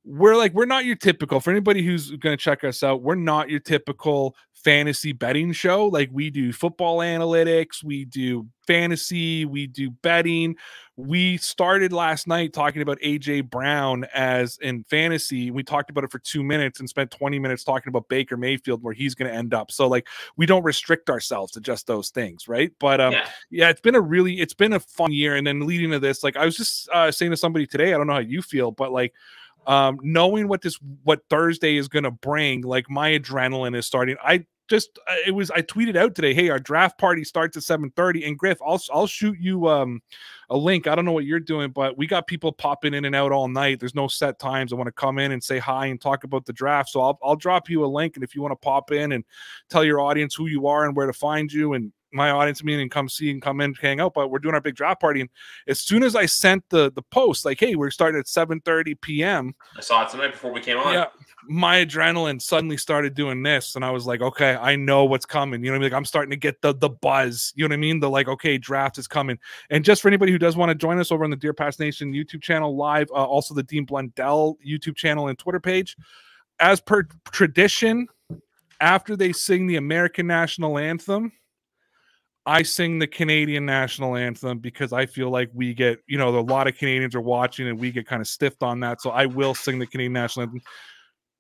we're not your typical, for anybody who's going to check us out, we're not your typical fantasy betting show. Like, we do football analytics, we do fantasy, we do betting. We started last night talking about AJ Brown as in fantasy. We talked about it for 2 minutes and spent 20 minutes talking about Baker Mayfield, where he's going to end up. So like, we don't restrict ourselves to just those things, right? But it's been a fun year. And then leading to this, like, I was just saying to somebody today, I don't know how you feel, but like, knowing what Thursday is going to bring, like, my adrenaline is starting. I tweeted out today, hey, our draft party starts at 7:30, and Griff, I'll shoot you a link. I don't know what you're doing, but we got people popping in and out all night. There's no set times. I want to come in and say hi and talk about the draft. So I'll drop you a link, and if you want to pop in and tell your audience who you are and where to find you, and my audience meeting, and come see and come in, hang out. But we're doing our big draft party, and as soon as I sent the post, like, hey, we're starting at 7:30 p.m. I saw it tonight before we came on. Yeah, my adrenaline suddenly started doing this, and I was like, okay, I know what's coming. You know what I mean? Like, I'm starting to get the buzz. You know what I mean? The like, okay, draft is coming. And just for anybody who does want to join us over on the Deer Pass Nation YouTube channel live, also the Dean Blundell YouTube channel and Twitter page, as per tradition, after they sing the American national anthem, I sing the Canadian national anthem because I feel like we get, a lot of Canadians are watching and we get kind of stiffed on that. So I will sing the Canadian national anthem.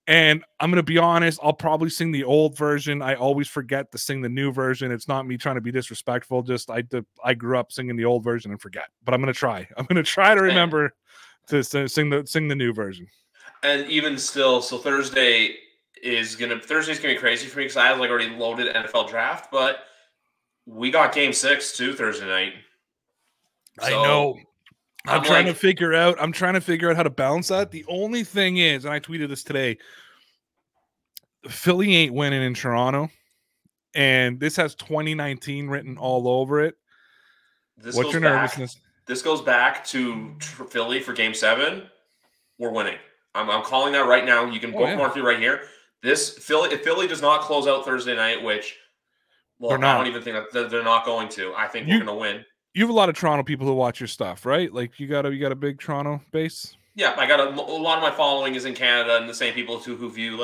And I'm going to be honest, I'll probably sing the old version. I always forget to sing the new version. It's not me trying to be disrespectful. Just I grew up singing the old version and forget. But I'm going to try. I'm going to try to remember to sing the new version. And even still, so Thursday's gonna be crazy for me because I have already loaded NFL draft, but we got Game 6 too Thursday night. So I know. I'm trying to figure out how to balance that. The only thing is, and I tweeted this today, Philly ain't winning in Toronto, and this has 2019 written all over it. What's your nervousness? This goes back to Philly for Game 7. We're winning. I'm calling that right now. You can bookmark it right here. If Philly does not close out Thursday night, which I don't even think that they're not going to. I think we're going to win. You have a lot of Toronto people who watch your stuff, right? Like you got a big Toronto base. Yeah, I got a lot of my following is in Canada, and the same people who view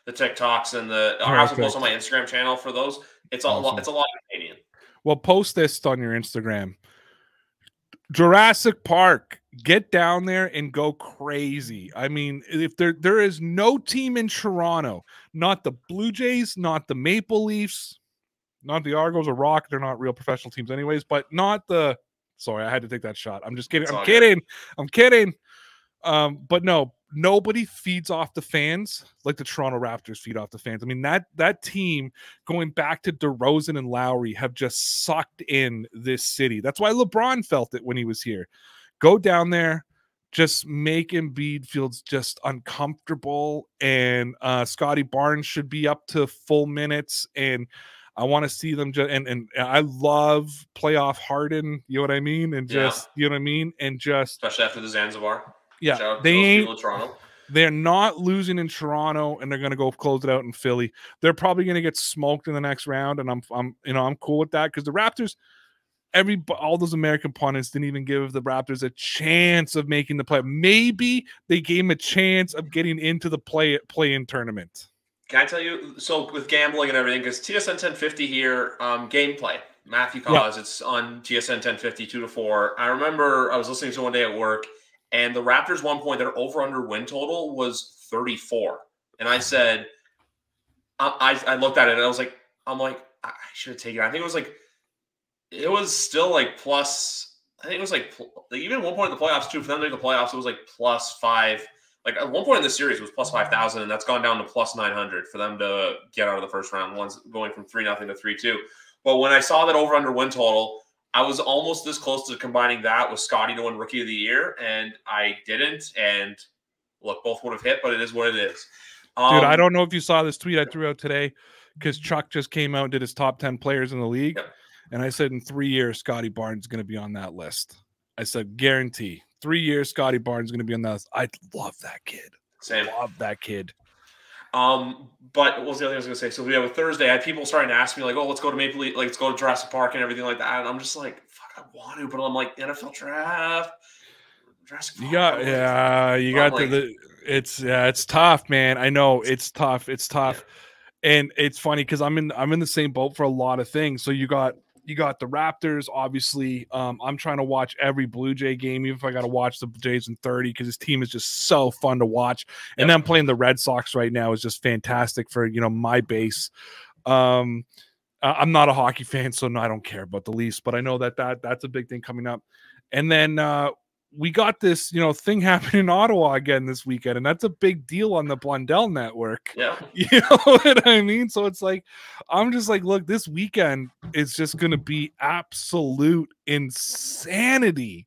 the TikToks and I also post on my Instagram channel for those. It's awesome. It's a lot of Canadian. Well, post this on your Instagram. Jurassic Park, get down there and go crazy. I mean, if there is no team in Toronto, not the Blue Jays, not the Maple Leafs, not the Argos or Rock, they're not real professional teams anyways, but not the sorry, I had to take that shot. I'm just kidding. I'm kidding. But no, nobody feeds off the fans like the Toronto Raptors feed off the fans. I mean, that team going back to DeRozan and Lowry have just sucked in this city. That's why LeBron felt it when he was here. Go down there, just make Embiid feel just uncomfortable, and Scotty Barnes should be up to full minutes, and I want to see them and I love playoff Harden, you know what I mean? And just you know what I mean? And just especially after the Zanzibar. Yeah, they're not losing in Toronto, and they're going to go close it out in Philly. They're probably going to get smoked in the next round, and I'm cool with that because the Raptors, all those American pundits didn't even give the Raptors a chance of making the play. Maybe they gave them a chance of getting into the play-in tournament. Can I tell you? So with gambling and everything, because TSN 1050 here, gameplay. Mafia cause it's on TSN 1050 2-4. I remember I was listening to one day at work. And the Raptors, 1 point, their over-under win total was 34. And I said, I looked at it and I was like, I should have taken it. I think it was still plus. I think it was even at one point in the playoffs too. For them to make the playoffs, it was +5. Like at one point in the series, it was +5,000, and that's gone down to +900 for them to get out of the first round. One's going from 3-0 to 3-2. But when I saw that over-under win total, I was almost this close to combining that with Scotty to win Rookie of the Year, and I didn't. And look, both would have hit, but it is what it is. Dude, I don't know if you saw this tweet I threw out today because Chuck just came out and did his top 10 players in the league. Yep. And I said in 3 years, Scotty Barnes is going to be on that list. I said, guarantee. 3 years, Scotty Barnes is going to be on that list. I love that kid. Same. Love that kid. But what was the other thing I was going to say? So we have a Thursday. I had people starting to ask me let's go to Maple Leaf, let's go to Jurassic Park and everything like that. And I'm just fuck, I want to, but I'm NFL draft, Jurassic Park. It's tough, man. I know it's tough. It's tough. Yeah. And it's funny because I'm in the same boat for a lot of things. So you got the Raptors, obviously. I'm trying to watch every Blue Jay game, even if I got to watch the Jays in 30, because his team is just so fun to watch. And then playing the Red Sox right now is just fantastic for, my base. I'm not a hockey fan, so no, I don't care about the Leafs, but I know that's a big thing coming up. And then we got this, thing happening in Ottawa again this weekend, and that's a big deal on the Blundell Network. Yeah. You know what I mean? So it's I'm just look, this weekend is just going to be absolute insanity.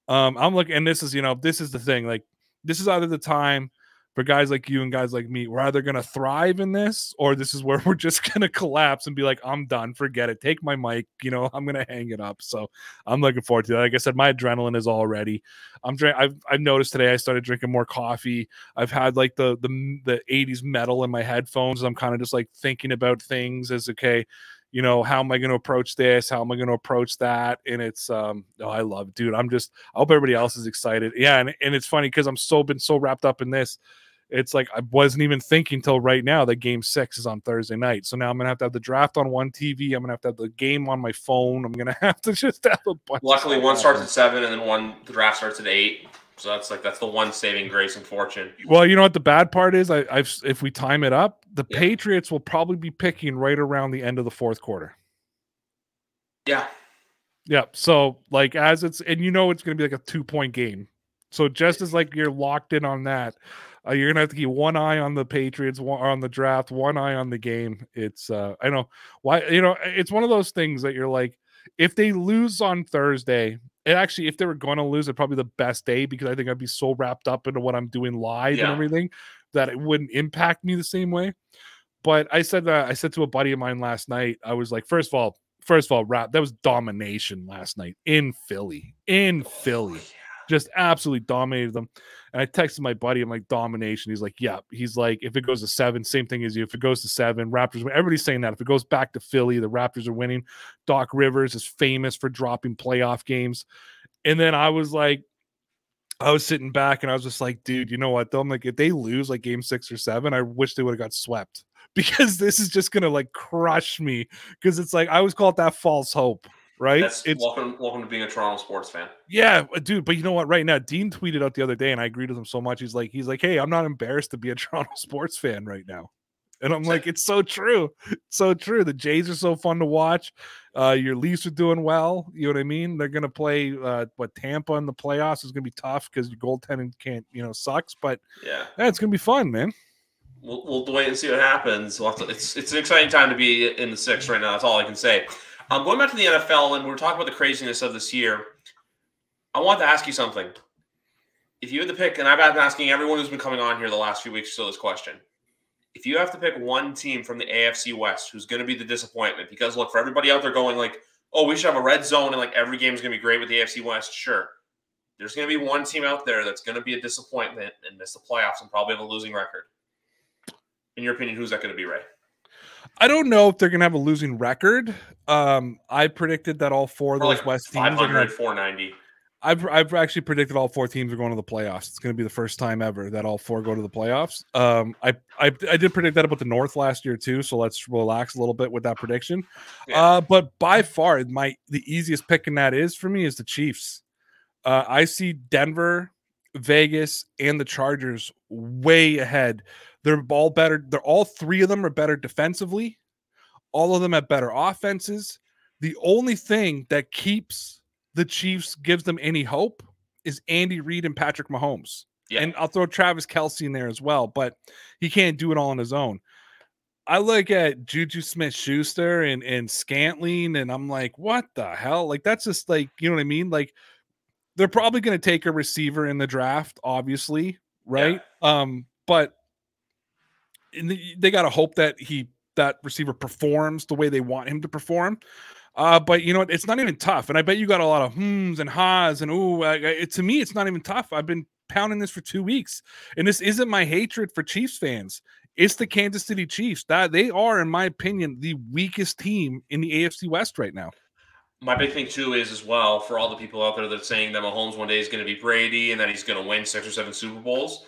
I'm looking, and this is the thing, this is either the time for guys like you and guys like me, we're either going to thrive in this, or this is where we're just going to collapse and be like, I'm done, forget it, take my mic, I'm going to hang it up. So I'm looking forward to that. Like I said, my adrenaline is all ready. I've noticed today I started drinking more coffee. I've had the 80s metal in my headphones. I'm kind of just thinking about things as, okay, how am I going to approach this? How am I going to approach that? And it's, I love it, dude. I hope everybody else is excited. Yeah. And it's funny because been so wrapped up in this. It's like I wasn't even thinking till right now that game 6 is on Thursday night. So now I'm gonna have the draft on one TV. I'm gonna have the game on my phone. I'm gonna have to just have a bunch. Luckily, one starts at 7, and then the draft starts at 8. So that's the one saving grace and fortune. Well, you know what the bad part is? If we time it up, the Patriots will probably be picking right around the end of the fourth quarter. Yeah. Yeah. So like as it's and it's gonna be like a 2-point game. So just as like you're locked in on that, you're gonna have to keep one eye on the Patriots, on the draft, one eye on the game. It's I know why it's one of those things that you're like, if they lose on Thursday, and actually if they were going to lose, it's probably the best day because I think I'd be so wrapped up into what I'm doing live and everything that it wouldn't impact me the same way. But I said to a buddy of mine last night, I was like, first of all, that was domination last night in Philly. Just absolutely dominated them. And I texted my buddy, I'm like, domination. He's like, yeah. He's like, if it goes to 7, same thing as you. If it goes to 7, Raptors win. Everybody's saying that. If it goes back to Philly, the Raptors are winning. Doc Rivers is famous for dropping playoff games. And then I was sitting back and I was just like, dude, you know what? Though? I'm like, if they lose like game 6 or 7, I wish they would have got swept because this is just going to like crush me. Because it's like, I always call it that false hope. Right? Welcome to being a Toronto sports fan. Yeah, dude. But you know what? Right now, Dean tweeted out the other day, and I agreed with him so much. He's like, hey, I'm not embarrassed to be a Toronto sports fan right now. And I'm like, it's so true. It's so true. The Jays are so fun to watch. Your Leafs are doing well. You know what I mean? They're going to play Tampa in the playoffs is going to be tough because your goaltending can't, sucks. But yeah, it's going to be fun, man. We'll wait and see what happens. It's an exciting time to be in the 6 right now. That's all I can say. Going back to the NFL, and we're talking about the craziness of this year, I want to ask you something. If you had to pick, and I've been asking everyone who's been coming on here the last few weeks or so this question, if you have to pick one team from the AFC West who's going to be the disappointment, because look, for everybody out there going like, oh, we should have a red zone and like every game is going to be great with the AFC West, sure. There's going to be one team out there that's going to be a disappointment and miss the playoffs and probably have a losing record. In your opinion, who's that going to be, Ray? I don't know if they're going to have a losing record. I predicted that all 4 of those West teams 500, 490. I've actually predicted all 4 teams are going to the playoffs. It's going to be the first time ever that all 4 go to the playoffs. I did predict that about the North last year too, so let's relax a little bit with that prediction. Yeah. But by far, the easiest pick in that is for me is the Chiefs. I see Denver, Vegas, and the Chargers way ahead. They're all better. All 3 of them are better defensively. All of them have better offenses. The only thing that keeps the Chiefs, gives them any hope, is Andy Reid and Patrick Mahomes. Yeah. And I'll throw Travis Kelce in there as well, but he can't do it all on his own. I look at Juju Smith-Schuster and Scantling, and I'm like, what the hell? Like, that's just like, you know what I mean? Like, they're probably going to take a receiver in the draft, obviously, right? Yeah. But they got to hope that that receiver performs the way they want him to perform. But you know what? It's not even tough. And I bet you got a lot of hms and ha's and to me, it's not even tough. I've been pounding this for 2 weeks, and this isn't my hatred for Chiefs fans. It's the Kansas City Chiefs. That they are, in my opinion, the weakest team in the AFC West right now. My big thing too is as well for all the people out there that's saying that Mahomes one day is going to be Brady and that he's going to win 6 or 7 Super Bowls.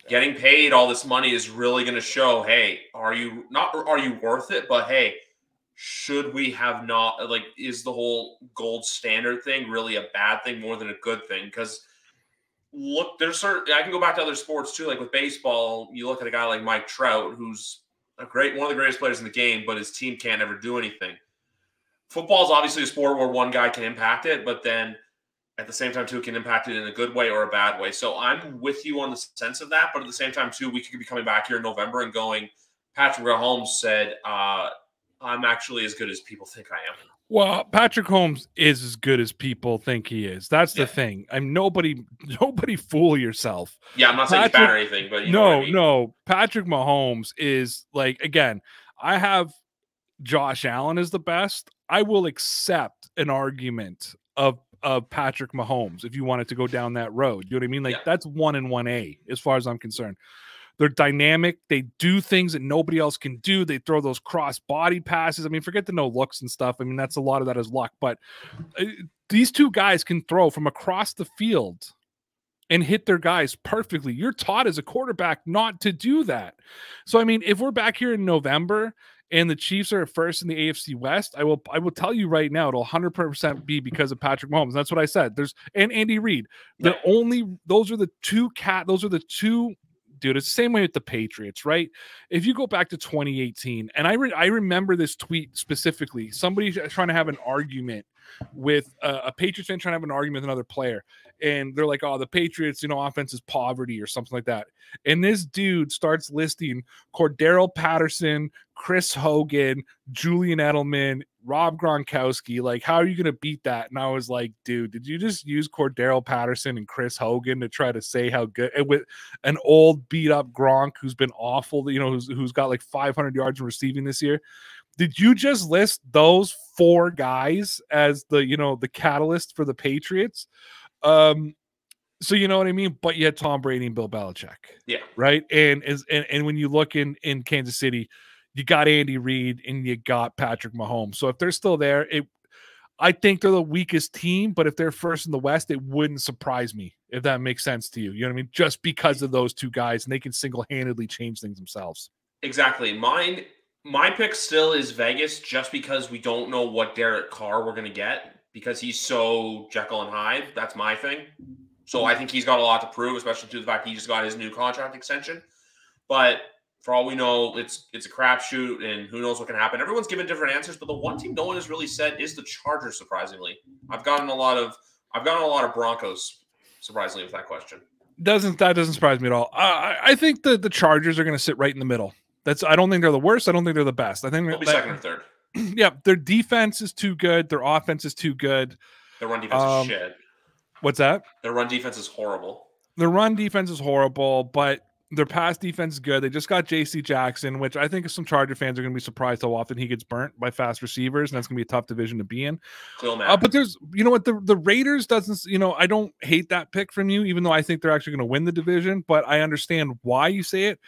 Getting paid all this money is really going to show, hey, are you worth it? But hey, should we have not, like, is the whole gold standard thing really a bad thing more than a good thing? Because look, I can go back to other sports too. Like with baseball, you look at a guy like Mike Trout, who's one of the greatest players in the game, but his team can't ever do anything. Football is obviously a sport where one guy can impact it, but then at the same time, too, it can impact it in a good way or a bad way. So I'm with you on the sense of that, but at the same time, too, we could be coming back here in November and going, Patrick Mahomes said, I'm actually as good as people think I am. Well, Patrick Mahomes is as good as people think he is. That's the thing. Nobody fool yourself. Yeah, I'm not saying he's bad or anything, but you know what I mean? No. Patrick Mahomes is like, again, I have Josh Allen as the best. I will accept an argument of Patrick Mahomes if you wanted to go down that road. You know what I mean? Like that's 1 and 1A as far as I'm concerned. They're dynamic. They do things that nobody else can do. They throw those cross body passes. I mean, forget the no looks and stuff. I mean, that's a lot of that is luck. But these 2 guys can throw from across the field and hit their guys perfectly. You're taught as a quarterback not to do that. So, I mean, if we're back here in November and the Chiefs are first in the AFC West, I will tell you right now, it'll 100% be because of Patrick Mahomes. That's what I said. And Andy Reid. Those are the two, dude, it's the same way with the Patriots, right? If you go back to 2018, and I remember this tweet specifically, somebody trying to have an argument with a Patriots fan trying to have an argument with another player. And they're like, oh, the Patriots, offense is poverty or something like that. And this dude starts listing Cordero Patterson, Chris Hogan, Julian Edelman, Rob Gronkowski. Like, how are you going to beat that? And I was like, dude, did you just use Cordero Patterson and Chris Hogan to try to say how good, and with an old beat up Gronk who's been awful, who's got like 500 yards in receiving this year? Did you just list those four guys as the catalyst for the Patriots? So you know what I mean? But you had Tom Brady and Bill Belichick. Yeah. Right. And when you look in Kansas City, you got Andy Reid and you got Patrick Mahomes. So if they're still there, I think they're the weakest team, but if they're first in the West, it wouldn't surprise me, if that makes sense to you. You know what I mean? Just because of those two guys, and they can single-handedly change things themselves. Exactly. My pick still is Vegas, just because we don't know what Derek Carr we're going to get, because he's so Jekyll and Hyde. That's my thing. So I think he's got a lot to prove, especially to the fact he just got his new contract extension. But for all we know, it's a crapshoot, and who knows what can happen. Everyone's given different answers, but the one team no one has really said is the Chargers. Surprisingly, I've gotten a lot of Broncos. Surprisingly, with that question, that doesn't surprise me at all. I think the Chargers are going to sit right in the middle. I don't think they're the worst. I don't think they're the best. I think they'll be second or third. Yeah, their defense is too good. Their offense is too good. Their run defense is shit. What's that? Their run defense is horrible. Their run defense is horrible, but their pass defense is good. They just got J.C. Jackson, which I think some Charger fans are going to be surprised how often he gets burnt by fast receivers, and that's going to be a tough division to be in. But there's, what, the Raiders doesn't, I don't hate that pick from you, even though I think they're actually going to win the division, but I understand why you say it.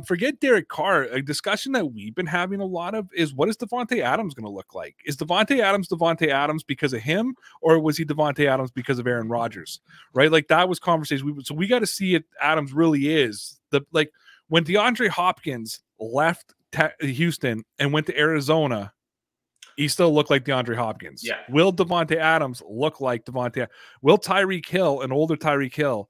Forget Derek Carr. A discussion that we've been having a lot of is, what is Devonta Adams going to look like? Is Devonta Adams because of him, or was he Devonta Adams because of Aaron Rodgers? Right? Like, that was conversation. So we got to see if Adams really is when DeAndre Hopkins left Houston and went to Arizona, he still looked like DeAndre Hopkins. Yeah. Will Devonta Adams look like Devonta? Will Tyreek Hill, an older Tyreek Hill,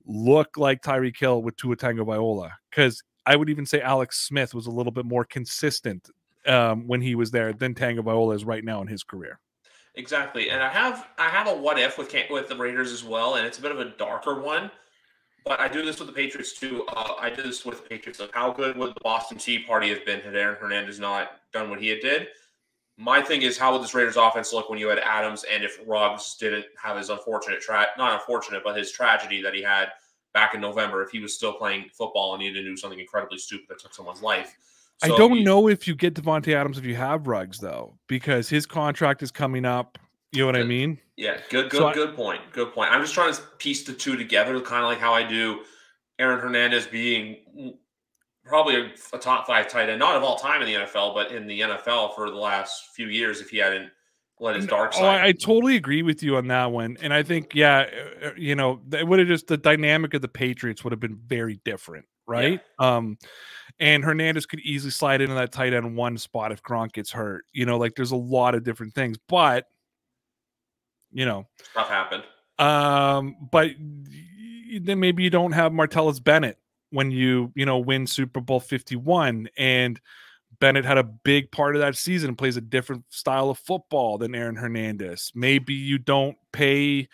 look like Tyreek Hill with Tua Tagovailoa? Because I would even say Alex Smith was a little bit more consistent when he was there than Tagovailoa is right now in his career. Exactly. And I have a what if with the Raiders as well, and it's a bit of a darker one. But I do this with the Patriots too. I did this with the Patriots. Like, how good would the Boston Tea Party have been had Aaron Hernandez not done what he did? My thing is, how would this Raiders offense look when you had Adams, and if Ruggs didn't have his his tragedy that he had back in November, if he was still playing football and he didn't do something incredibly stupid that took someone's life. So I don't know if you get Devonta Adams if you have Ruggs, though, because his contract is coming up. You know what I mean? Yeah, good point. Good point. I'm just trying to piece the two together, kind of like how I do Aaron Hernandez being probably a top 5 tight end, not of all time in the NFL, but in the NFL for the last few years, if he hadn't let his dark side. I totally agree with you on that one. And I think, it would have just, the dynamic of the Patriots would have been very different, right? Yeah. And Hernandez could easily slide into that tight end one spot if Gronk gets hurt. There's a lot of different things, but stuff happened. But then maybe you don't have Martellus Bennett when you win Super Bowl 51, and Bennett had a big part of that season and plays a different style of football than Aaron Hernandez. Maybe you don't pay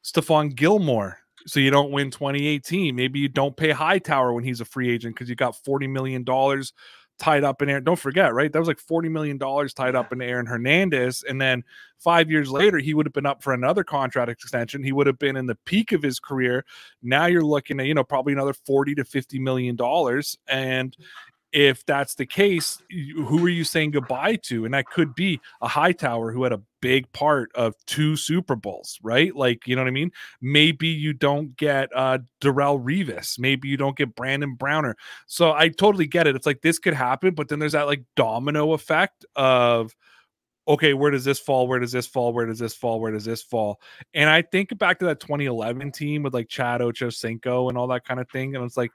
Stephon Gilmore, so you don't win 2018. Maybe you don't pay Hightower when he's a free agent because you got $40 million tied up in Aaron. Don't forget, right? That was like $40 million tied up in Aaron Hernandez. And then 5 years later, he would have been up for another contract extension. He would have been in the peak of his career. Now you're looking at, probably another $40 to $50 million. And if that's the case, who are you saying goodbye to? And that could be a Hightower who had a big part of 2 Super Bowls, right? Like, you know what I mean? Maybe you don't get Darrelle Revis. Maybe you don't get Brandon Browner. So I totally get it. It's like, this could happen, but then there's that like domino effect of okay, where does this fall? Where does this fall? Where does this fall? Where does this fall? And I think back to that 2011 team with like Chad Ochocinco and all that kind of thing. And it's like,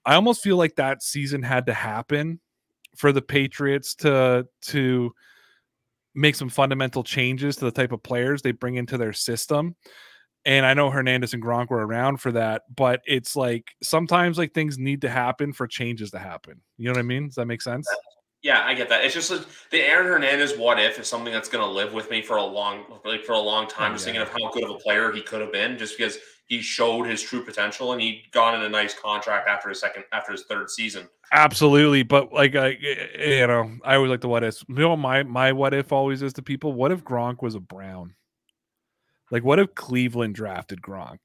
I almost feel like that season had to happen for the Patriots to make some fundamental changes to the type of players they bring into their system. And I know Hernandez and Gronk were around for that, but it's like sometimes like things need to happen for changes to happen. You know what I mean? Does that make sense? Yeah, I get that. It's just the Aaron Hernandez what if is something that's going to live with me for a long time. Just thinking of how good of a player he could have been, just because he showed his true potential and he got in a nice contract after his third season. Absolutely, but like I always like the what if. You know, my what if always is to people: what if Gronk was a Brown? Like, what if Cleveland drafted Gronk?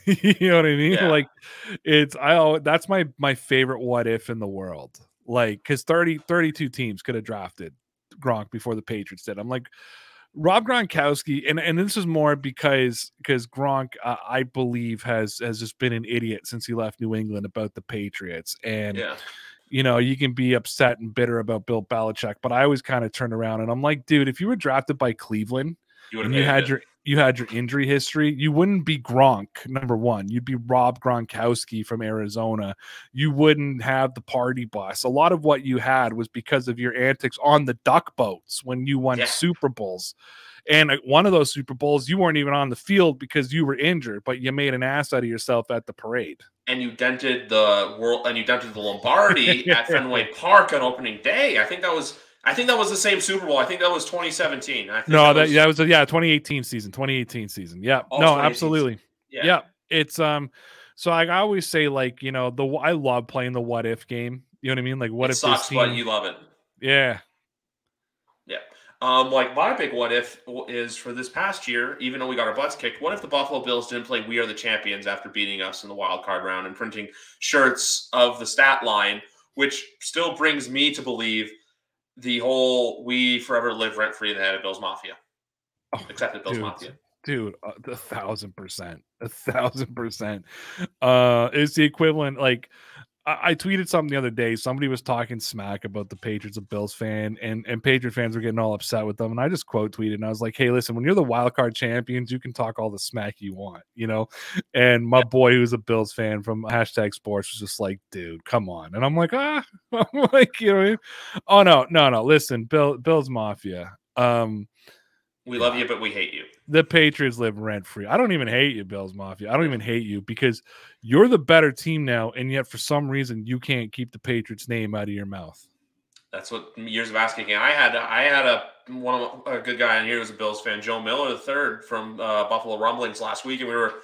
You know what I mean? Yeah. Like, that's my favorite what if in the world. Like, because 32 teams could have drafted Gronk before the Patriots did. I'm like, Rob Gronkowski, and this is more because Gronk, I believe, has just been an idiot since he left New England about the Patriots. And, you know, you can be upset and bitter about Bill Belichick, but I always kind of turn around and I'm like, dude, if you were drafted by Cleveland and you had your injury history, you wouldn't be Gronk, number one. You'd be Rob Gronkowski from Arizona. You wouldn't have the party bus. A lot of what you had was because of your antics on the duck boats when you won Super Bowls. And one of those Super Bowls, you weren't even on the field because you were injured, but you made an ass out of yourself at the parade. And you dented the Lombardi at Fenway Park on opening day. I think that was the same Super Bowl. I think that was 2017. That was 2018 season. 2018 season. Yeah. No, absolutely. Yeah. It's so I always say, like, you know, I love playing the what if game. You know what I mean? Like, what if sucks, this team, but you love it. Yeah. Yeah. Like my big what if is for this past year, even though we got our butts kicked, what if the Buffalo Bills didn't play We Are the Champions after beating us in the wild card round and printing shirts of the stat line, which still brings me to believe the whole we forever live rent free in the head of Bills Mafia. Except at Bills Mafia. Dude, 1,000%. 1,000%. It's the equivalent. Like, I tweeted something the other day. Somebody was talking smack about the Patriots, a Bills fan, and Patriot fans were getting all upset with them. And I just quote tweeted, and I was like, hey, listen, when you're the wild card champions, you can talk all the smack you want, you know? And my boy, who's a Bills fan from #sports, was just like, dude, come on. And I'm like, I'm like, you know what I mean? Oh, no. Listen, Bills Mafia. We love you, but we hate you. The Patriots live rent free. I don't even hate you, Bills Mafia. I don't even hate you because you're the better team now, and yet for some reason you can't keep the Patriots name out of your mouth. That's what years of asking. I had a good guy in here who's a Bills fan, Joe Miller III from Buffalo Rumblings last week, and we were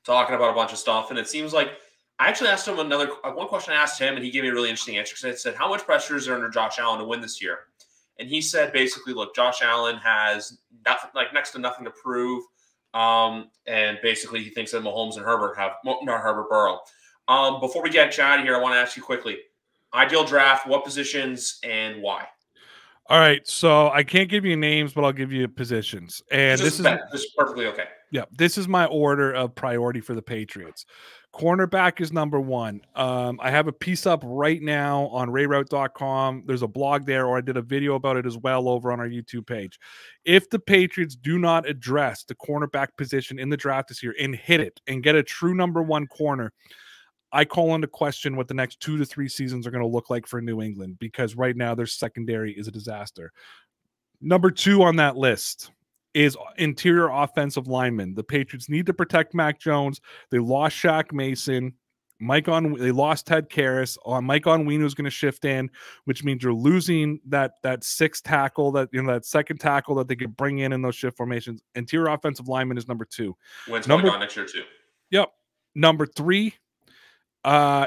talking about a bunch of stuff. And it seems like I actually asked him one question. I asked him, and he gave me a really interesting answer. Because I said, "How much pressure is there under Josh Allen to win this year?" And he said, basically, look, Josh Allen has next to nothing to prove. And basically, he thinks that Mahomes and Burrow. Before we get Chad here, I want to ask you quickly, ideal draft, what positions and why? All right. So I can't give you names, but I'll give you positions. And this is perfectly okay. Yeah. This is my order of priority for the Patriots. Cornerback is number one. I have a piece up right now on RayRauth.com. There's a blog there, or I did a video about it as well over on our YouTube page. If the Patriots do not address the cornerback position in the draft this year and hit it and get a true number one corner, I call into question what the next 2 to 3 seasons are going to look like for New England, because right now their secondary is a disaster. Number two on that list is interior offensive linemen. The Patriots need to protect Mac Jones. They lost Shaq Mason. They lost Ted Karras. Mike Onwenu is going to shift in, which means you're losing that sixth tackle, that second tackle that they could bring in those shift formations. Interior offensive lineman is number two. When's going on next year too? Yep. Number three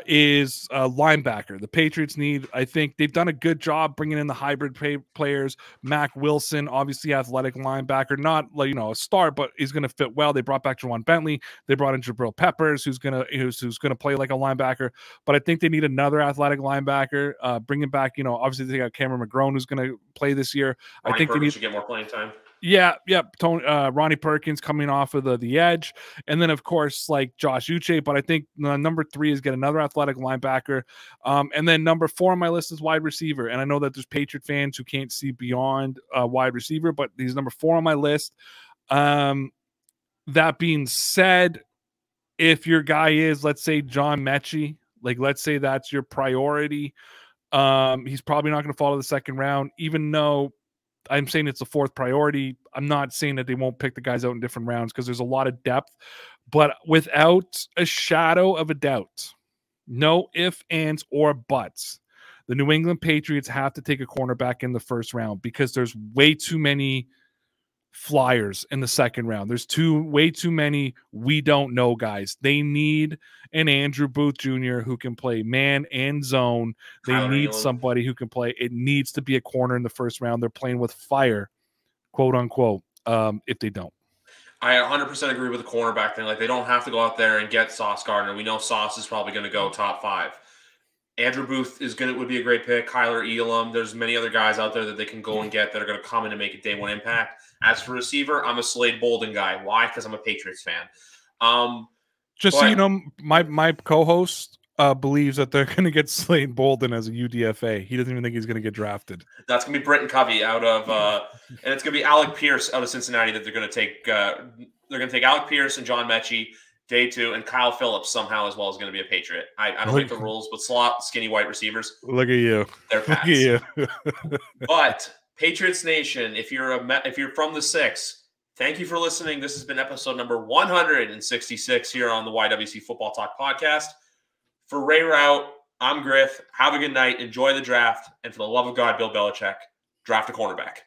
is linebacker. The Patriots need, I think they've done a good job bringing in the hybrid players. Mac Wilson, obviously athletic linebacker, not like, a star, but he's going to fit well. They brought back Jawan Bentley. They brought in Jabril Peppers, who's going to play like a linebacker. But I think they need another athletic linebacker. Bringing back, obviously they got Cameron McGrone, who's going to play this year. I think they need to get more playing time. Yeah, Tony, Ronnie Perkins coming off of the edge, and then of course like Josh Uche. But I think number 3 is get another athletic linebacker, and then number 4 on my list is wide receiver. And I know that there's Patriot fans who can't see beyond wide receiver, but he's number 4 on my list. That being said, if your guy is, let's say, John Mechie, like let's say that's your priority, he's probably not going to fall to the second round, even though I'm saying it's the 4th priority. I'm not saying that they won't pick the guys out in different rounds because there's a lot of depth, but without a shadow of a doubt, no ifs, ands, or buts, the New England Patriots have to take a cornerback in the first round because there's way too many flyers in the second round. There's way too many we don't know guys. They need an Andrew Booth Jr. who can play man and zone. They need somebody who can play. It needs to be a corner in the first round. They're playing with fire, quote unquote, if they don't. I 100% agree with the cornerback thing. Like, they don't have to go out there and get Sauce Gardner. We know Sauce is probably going to go top 5. Andrew Booth would be a great pick. Kyler Elam. There's many other guys out there that they can go and get that are going to come in and make a day 1 impact. As for receiver, I'm a Slade Bolden guy. Why? Because I'm a Patriots fan. So you know, my co-host believes that they're going to get Slade Bolden as a UDFA. He doesn't even think he's going to get drafted. That's going to be Britton Covey out of, and it's going to be Alec Pierce out of Cincinnati that they're going to take. They're going to take Alec Pierce and John Mechie. Day 2, and Kyle Phillips somehow as well is going to be a Patriot. I don't like the rules, but slot, skinny white receivers. Look at you. They're pass. Look at you. But Patriots Nation, if you're from the 6, thank you for listening. This has been episode number 166 here on the YWC Football Talk podcast. For Ray Rauth, I'm Griff. Have a good night. Enjoy the draft. And for the love of God, Bill Belichick, draft a cornerback.